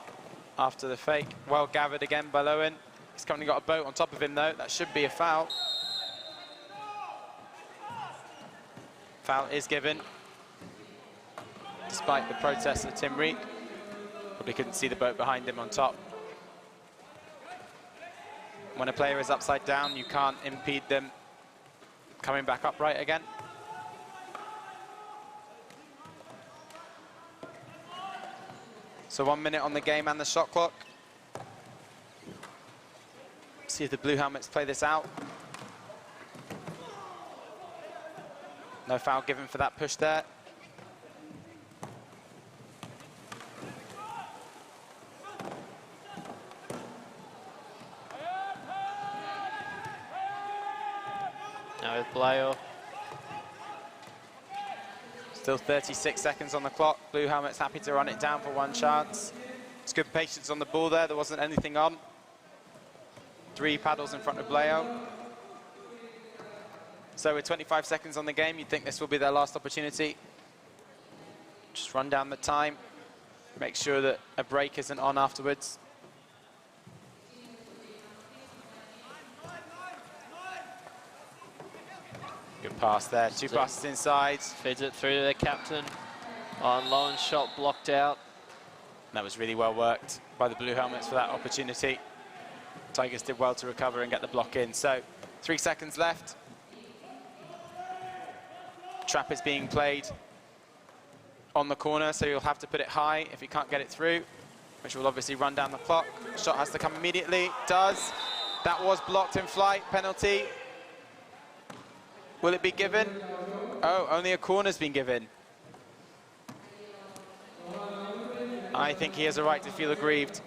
after the fake. Well gathered again by Lowen. He's currently got a boat on top of him though. That should be a foul. Foul is given, despite the protests of Tim Reek. Probably couldn't see the boat behind him on top. When a player is upside down, you can't impede them coming back upright again. So 1 minute on the game and the shot clock. See if the Blue Helmets play this out. No foul given for that push there. Now with Blayo. Still 36 seconds on the clock. Blue Helmets happy to run it down for one chance. It's good patience on the ball there. There wasn't anything on. 3 paddles in front of Blayo. So with 25 seconds on the game, you'd think this will be their last opportunity. Just run down the time. Make sure that a break isn't on afterwards. Good pass there. 2 passes inside. Feeds it through to their captain. On Lowen's shot blocked out. That was really well worked by the Blue Helmets for that opportunity. Tigers did well to recover and get the block in. So 3 seconds left. Trap is being played on the corner, so you'll have to put it high if you can't get it through, which will obviously run down the clock. Shot has to come immediately. Does. That was blocked in flight. Penalty. Will it be given? Oh, only a corner's been given. I think he has a right to feel aggrieved.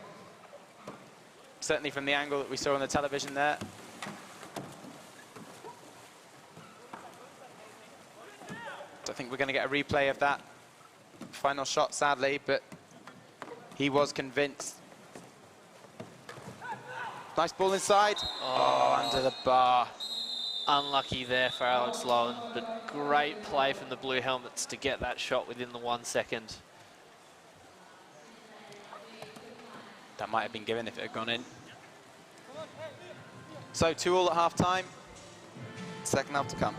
Certainly from the angle that we saw on the television there. I think we're going to get a replay of that final shot, sadly, but he was convinced. Nice ball inside. Oh, under the bar. Unlucky there for Alex Lowen, but great play from the Blue Helmets to get that shot within the 1 second. That might have been given if it had gone in. So 2-2 at half-time. Second half to come.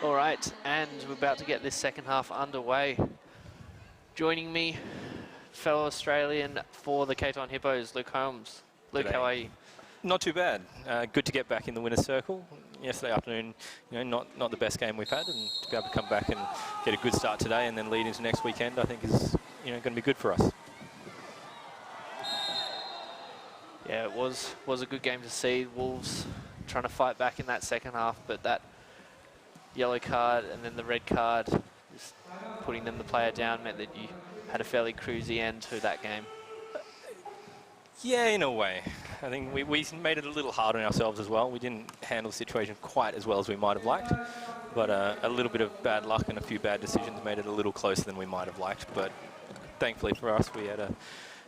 All right, and we're about to get this second half underway. Joining me, fellow Australian for the Caton Hippos, Luke Holmes. Luke, G'day. how are you? Not too bad. Good to get back in the winner's circle. Yesterday afternoon, not the best game we've had, and to be able to come back and get a good start today and then lead into next weekend, I think is going to be good for us. Yeah, it was a good game to see. Wolves trying to fight back in that second half, but that yellow card and then the red card, just putting them the player down, meant that you had a fairly cruisy end to that game. Yeah, in a way. I think we made it a little hard on ourselves as well. We didn't handle the situation quite as well as we might have liked, but a little bit of bad luck and a few bad decisions made it a little closer than we might have liked. But thankfully for us, we had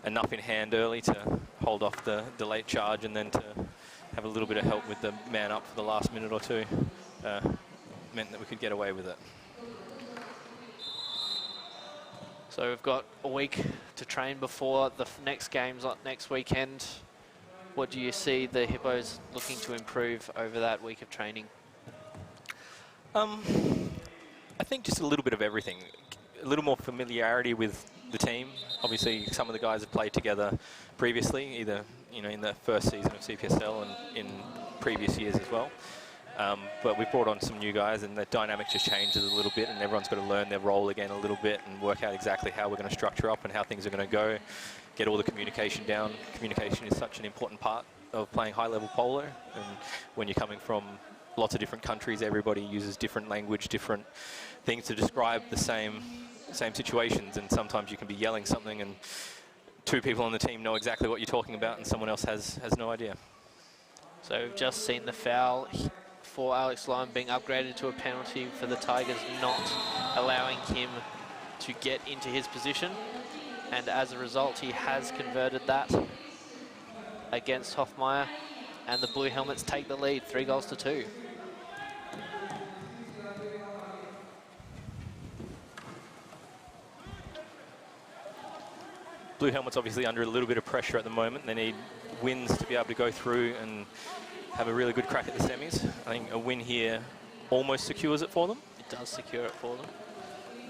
enough in hand early to hold off the late charge, and then to have a little bit of help with the man up for the last minute or two meant that we could get away with it. So we've got a week to train before the next games next weekend. What do you see the Hippos looking to improve over that week of training? I think just a little bit of everything. A little more familiarity with the team. Obviously, some of the guys have played together previously, either in the first season of CPSL and in previous years as well. But we brought on some new guys, and the dynamic just changes a little bit, and everyone's got to learn their role again a little bit and work out exactly how we're going to structure up and how things are going to go. Get all the communication down. Communication is such an important part of playing high-level polo, and when you're coming from lots of different countries, everybody uses different language, different things to describe the same situations, and sometimes you can be yelling something and two people on the team know exactly what you're talking about and someone else has no idea. So we've just seen the foul for Alex Lyon being upgraded to a penalty for the Tigers, not allowing him to get into his position, and as a result he has converted that against Hoffmeyer, and the Blue Helmets take the lead 3-2. Blue Helmets obviously under a little bit of pressure at the moment. They need wins to be able to go through and have a really good crack at the semis. I think a win here almost secures it for them. It does secure it for them.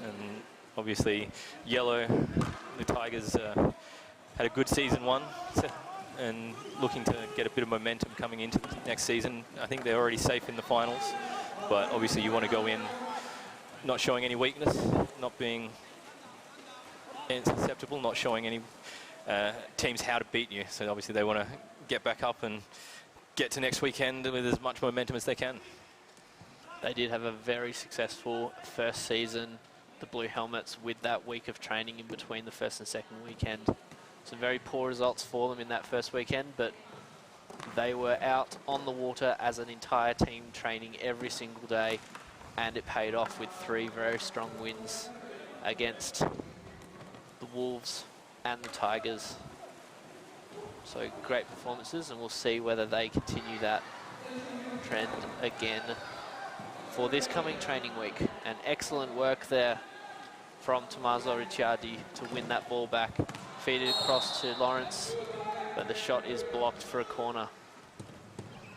And obviously yellow, the Tigers had a good season one and looking to get a bit of momentum coming into the next season. I think they're already safe in the finals, but obviously you want to go in not showing any weakness, not being susceptible, not showing any teams how to beat you. So obviously they want to get back up and get to next weekend with as much momentum as they can. They did have a very successful first season, the Blue Helmets, with that week of training in between the first and second weekend. Some very poor results for them in that first weekend, but they were out on the water as an entire team training every single day, and it paid off with 3 very strong wins against the Wolves and the Tigers. So great performances, and we'll see whether they continue that trend again for this coming training week. And excellent work there from Tommaso Ricciardi to win that ball back. Feed it across to Lawrence, but the shot is blocked for a corner.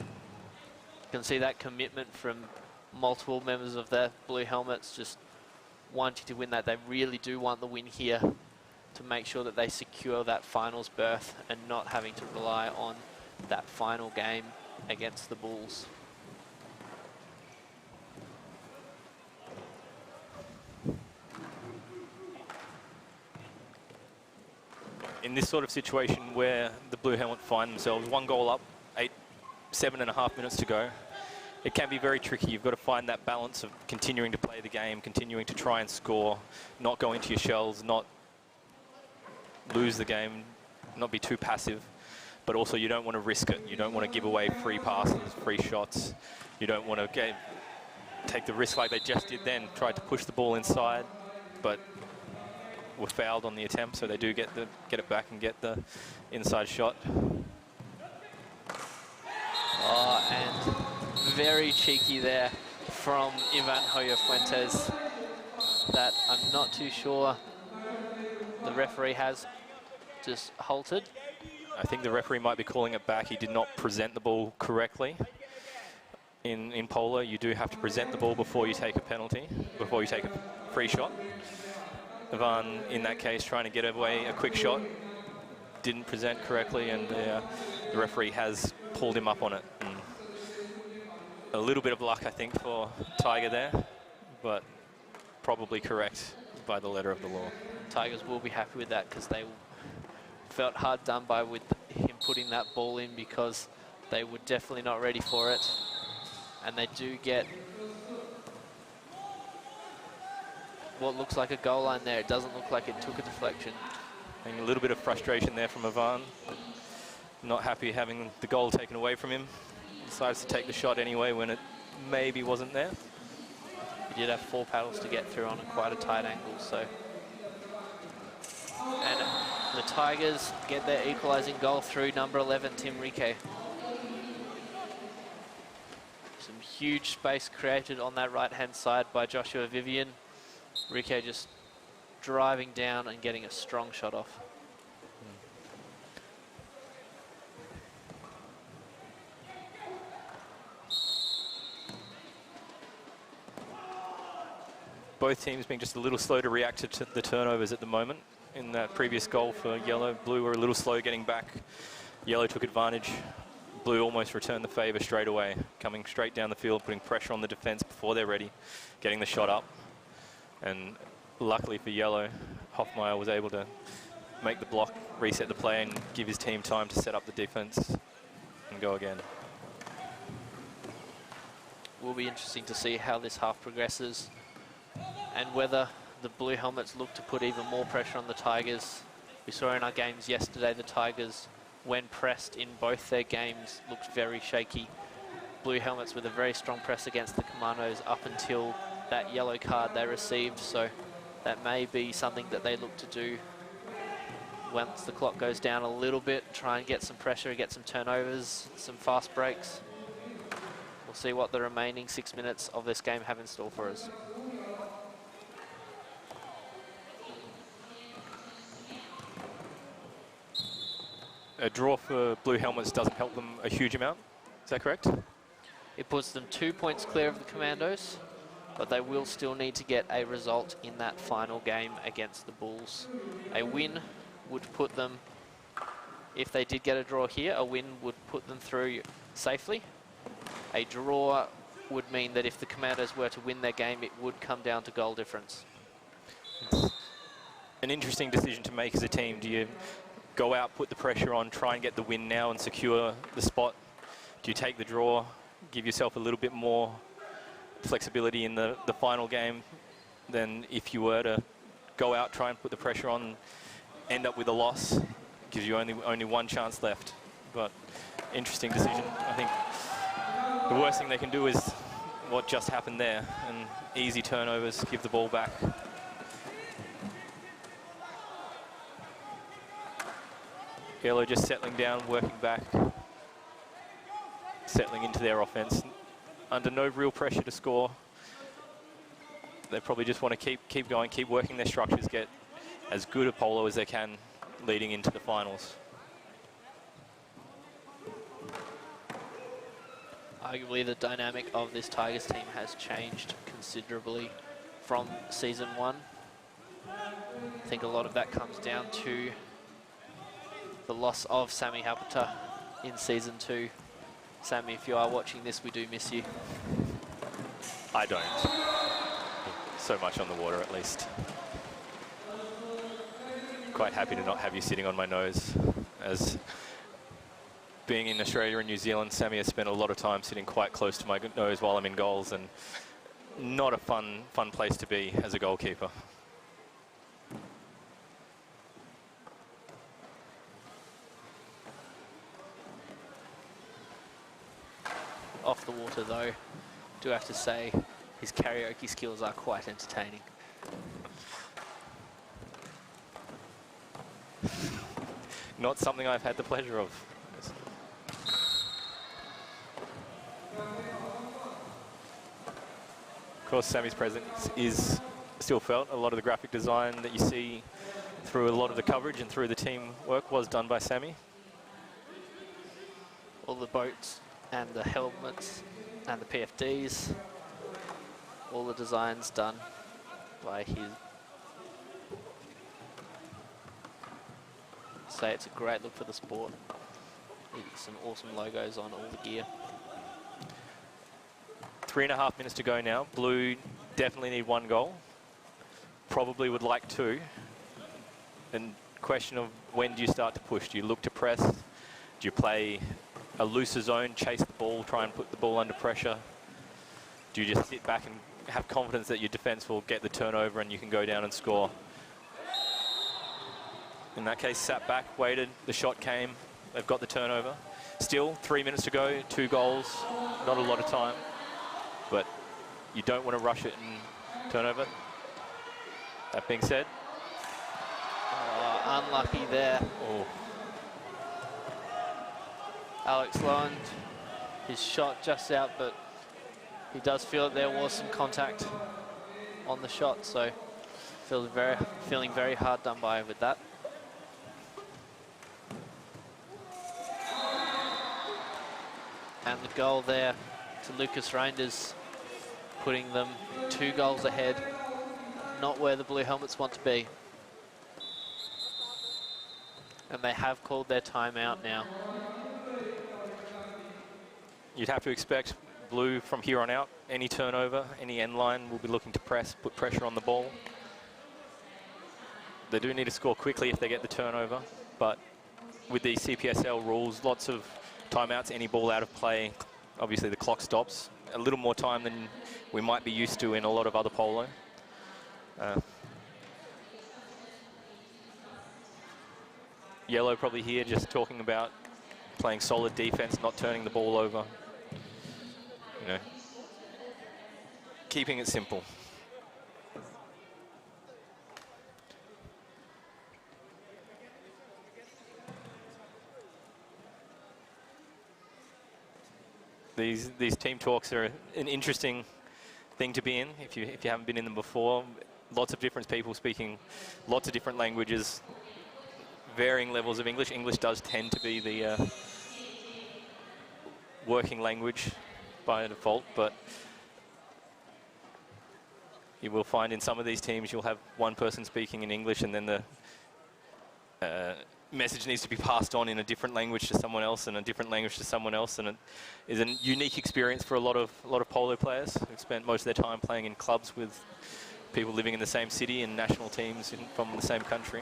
You can see that commitment from multiple members of the Blue Helmets, just wanting to win that. They really do want the win here to make sure that they secure that finals berth and not having to rely on that final game against the Bulls. In this sort of situation where the Blue Helmet find themselves 1 goal up, 7.5 minutes to go, it can be very tricky. You've got to find that balance of continuing to play the game, continuing to try and score, not go into your shells, not lose the game, not be too passive, but also you don't want to risk it. You don't want to give away free passes, free shots. You don't want to take the risk like they just did then, tried to push the ball inside, but were fouled on the attempt, so they do get it back and get the inside shot. Oh, and very cheeky there from Ivan Hoya Fuentes that I'm not too sure the referee has just halted. I think the referee might be calling it back. He did not present the ball correctly. in polo, you do have to present the ball before you take a penalty, before you take a free shot. Ivan, in that case, trying to get away a quick shot, didn't present correctly, and the referee has pulled him up on it. And a little bit of luck, I think, for Tiger there, but probably correct by the letter of the law. Tigers will be happy with that because they felt hard done by with him putting that ball in, because they were definitely not ready for it. And they do get what looks like a goal line there. It doesn't look like it took a deflection. And a little bit of frustration there from Ivan. Not happy having the goal taken away from him. Decides to take the shot anyway when it maybe wasn't there. He did have 4 paddles to get through on quite a tight angle, so. And the Tigers get their equalising goal through number 11, Tim Rike. Some huge space created on that right-hand side by Joshua Vivian. Rike just driving down and getting a strong shot off. Both teams being just a little slow to react to the turnovers at the moment. In that previous goal for Yellow, Blue were a little slow getting back. Yellow took advantage. Blue almost returned the favour straight away, coming straight down the field, putting pressure on the defence before they're ready, getting the shot up. And luckily for Yellow, Hoffmeyer was able to make the block, reset the play, and give his team time to set up the defence and go again. Will be interesting to see how this half progresses and whether the Blue Helmets look to put even more pressure on the Tigers. We saw in our games yesterday the Tigers, when pressed in both their games, looked very shaky. Blue Helmets with a very strong press against the Commandos up until that yellow card they received, so that may be something that they look to do once the clock goes down a little bit, try and get some pressure, get some turnovers, some fast breaks. We'll see what the remaining 6 minutes of this game have in store for us. A draw for Blue Helmets doesn't help them a huge amount, is that correct? It puts them 2 points clear of the Commandos, but they will still need to get a result in that final game against the Bulls. A win would put them, if they did get a draw here, a win would put them through safely. A draw would mean that if the Commandos were to win their game, it would come down to goal difference. It's an interesting decision to make as a team. Do you go out, put the pressure on, try and get the win now and secure the spot? Do you take the draw, give yourself a little bit more flexibility in the final game than if you were to go out, try and put the pressure on, end up with a loss? Gives you only one chance left. But interesting decision. I think the worst thing they can do is what just happened there, and easy turnovers, give the ball back. Yellow just settling down, working back, settling into their offense. Under no real pressure to score. They probably just want to keep going, keep working their structures, get as good a polo as they can leading into the finals. Arguably the dynamic of this Tigers team has changed considerably from season 1. I think a lot of that comes down to the loss of Sammy Hapata in season 2. Sammy, if you are watching this, we do miss you. I don't. So much on the water, at least. Quite happy to not have you sitting on my nose. As being in Australia and New Zealand, Sammy has spent a lot of time sitting quite close to my nose while I'm in goals, and not a fun place to be as a goalkeeper. Off the water though, do have to say his karaoke skills are quite entertaining. Not something I've had the pleasure of. Of course, Sammy's presence is still felt. A lot of the graphic design that you see through a lot of the coverage and through the team work was done by Sammy. All the boats and the helmets And the PFDs, all the designs done by his. Say it's a great look for the sport. Some awesome logos on all the gear. 3.5 minutes to go now. Blue definitely need 1 goal. Probably would like 2. And question of when do you start to push? Do you look to press? Do you play a looser zone, chase the ball, try and put the ball under pressure? Do you just sit back and have confidence that your defense will get the turnover and you can go down and score? In that case, sat back, waited, the shot came, they've got the turnover. Still, 3 minutes to go, 2 goals, not a lot of time, but you don't want to rush it and turnover. That being said. Oh, unlucky there. Oh. Alex Lowen, his shot just out, but he does feel that there was some contact on the shot, so feeling very hard done by with that. And the goal there to Lucas Reinders, putting them 2 goals ahead. Not where the Blue Helmets want to be. And they have called their timeout now. You'd have to expect Blue from here on out. Any turnover, any end line will be looking to press, put pressure on the ball. They do need to score quickly if they get the turnover, but with these CPSL rules, lots of timeouts, any ball out of play, obviously the clock stops. A little more time than we might be used to in a lot of other polo. Yellow probably here just talking about playing solid defense, not turning the ball over. You know, keeping it simple. These team talks are an interesting thing to be in if you haven't been in them before. Lots of different people speaking lots of different languages, varying levels of English. English does tend to be the working language by default, but you will find in some of these teams you'll have one person speaking in English and then the message needs to be passed on in a different language to someone else and a different language to someone else, and it is a unique experience for a lot of polo players who've spent most of their time playing in clubs with people living in the same city and national teams from the same country.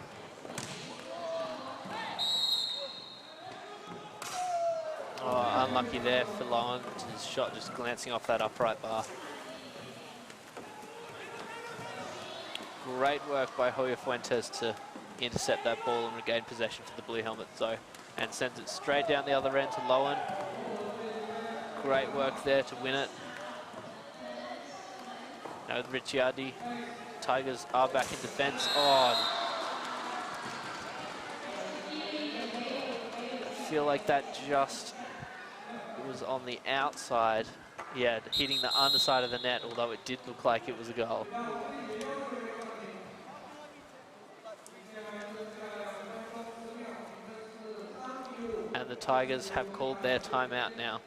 Oh, unlucky there for Lowen. His shot just glancing off that upright bar. Great work by Hoya Fuentes to intercept that ball and regain possession for the Blue Helmets, though, and sends it straight down the other end to Lowen. Great work there to win it. Now with Ricciardi, Tigers are back in defence. Oh, I feel like that just was on the outside. Yeah, hitting the underside of the net, although it did look like it was a goal. And the Tigers have called their timeout now.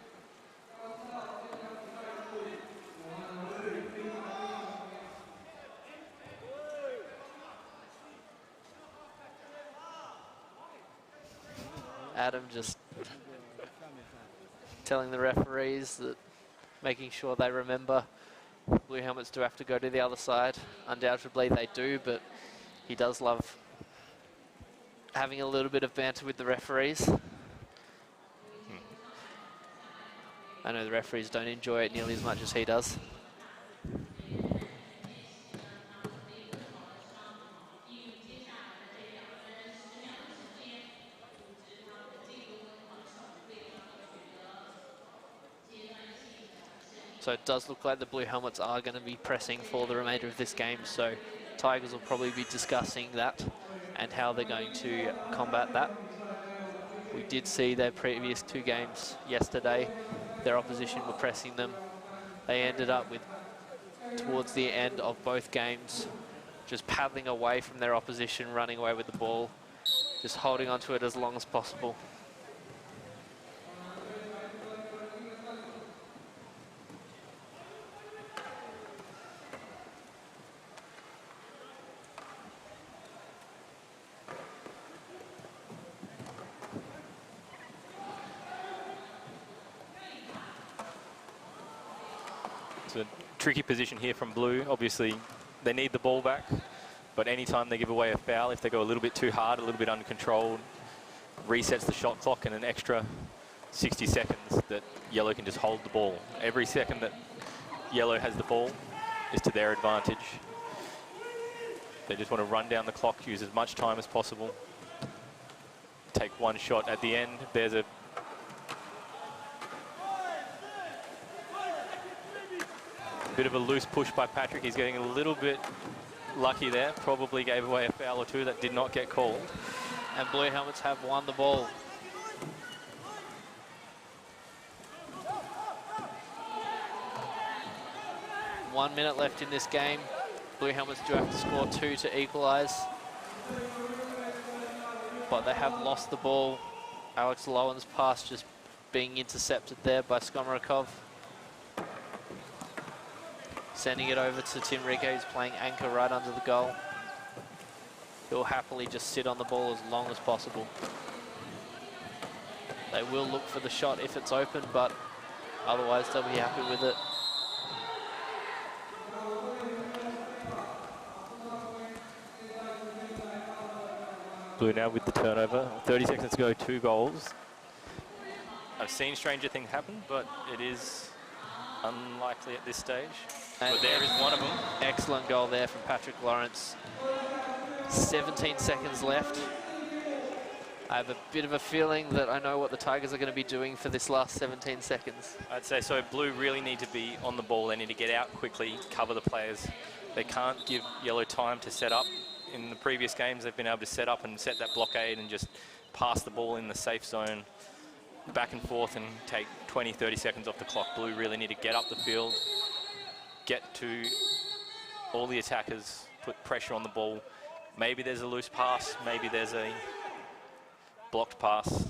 Adam just telling the referees that, making sure they remember Blue Helmets do have to go to the other side. Undoubtedly they do, but he does love having a little bit of banter with the referees. I know the referees don't enjoy it nearly as much as he does. So it does look like the Blue Helmets are going to be pressing for the remainder of this game, so Tigers will probably be discussing that and how they're going to combat that. We did see their previous 2 games yesterday. Their opposition were pressing them. They ended up with, towards the end of both games, just paddling away from their opposition, running away with the ball, just holding onto it as long as possible. It's a tricky position here from Blue. Obviously, they need the ball back, but anytime they give away a foul, if they go a little bit too hard, a little bit uncontrolled, resets the shot clock and an extra 60 seconds that Yellow can just hold the ball. Every second that Yellow has the ball is to their advantage. They just want to run down the clock, use as much time as possible. Take one shot at the end. There's a bit of a loose push by Patrick. He's getting a little bit lucky there. Probably gave away a foul or two that did not get called. And Blue Helmets have won the ball. One minute left in this game. Blue Helmets do have to score 2 to equalise. But they have lost the ball. Alex Lowen's pass just being intercepted there by Skomarikov. Sending it over to Tim Rieke, who's playing anchor right under the goal. He'll happily just sit on the ball as long as possible. They will look for the shot if it's open, but otherwise they'll be happy with it. Blue now with the turnover. 30 seconds to go, 2 goals. I've seen stranger things happen, but it is unlikely at this stage. And but there is one of them. Excellent goal there from Patrick Lawrence. 17 seconds left. I have a bit of a feeling that I know what the Tigers are going to be doing for this last 17 seconds. I'd say so. Blue really need to be on the ball. They need to get out quickly, cover the players. They can't give Yellow time to set up. In the previous games, they've been able to set up and set that blockade and just pass the ball in the safe zone back and forth and take 20, 30 seconds off the clock. Blue really need to get up the field, get to all the attackers, put pressure on the ball. Maybe there's a loose pass, maybe there's a blocked pass.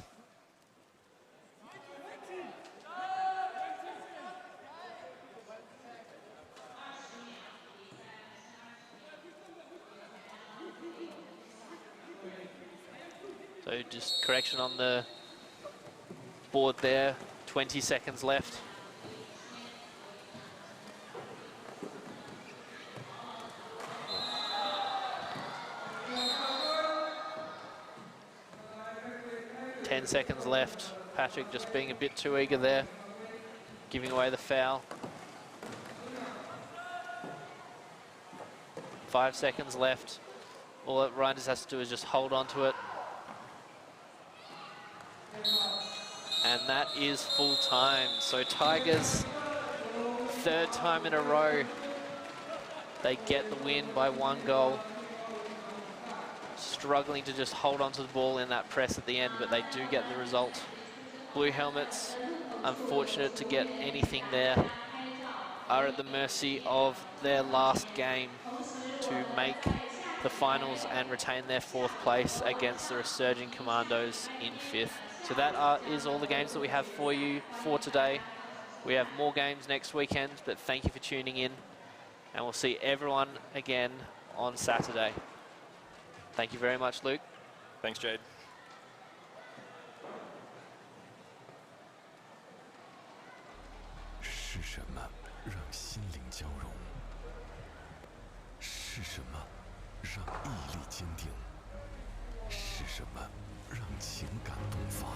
So just correction on the board there, 20 seconds left. Ten seconds left. Patrick just being a bit too eager there, giving away the foul. 5 seconds left. All that Ryan just has to do is just hold on to it. And that is full time. So Tigers, 3rd time in a row, they get the win by 1 goal. Struggling to just hold on to the ball in that press at the end, but they do get the result. Blue Helmets, unfortunate to get anything there, are at the mercy of their last game to make the finals and retain their 4th place against the resurging Commandos in 5th. So that is all the games that we have for you for today. We have more games next weekend, but thank you for tuning in. And we'll see everyone again on Saturday. Thank you very much, Luke. Thanks, Jade. 是什么让心灵交融？是什么让毅力坚定？是什么让情感迸发？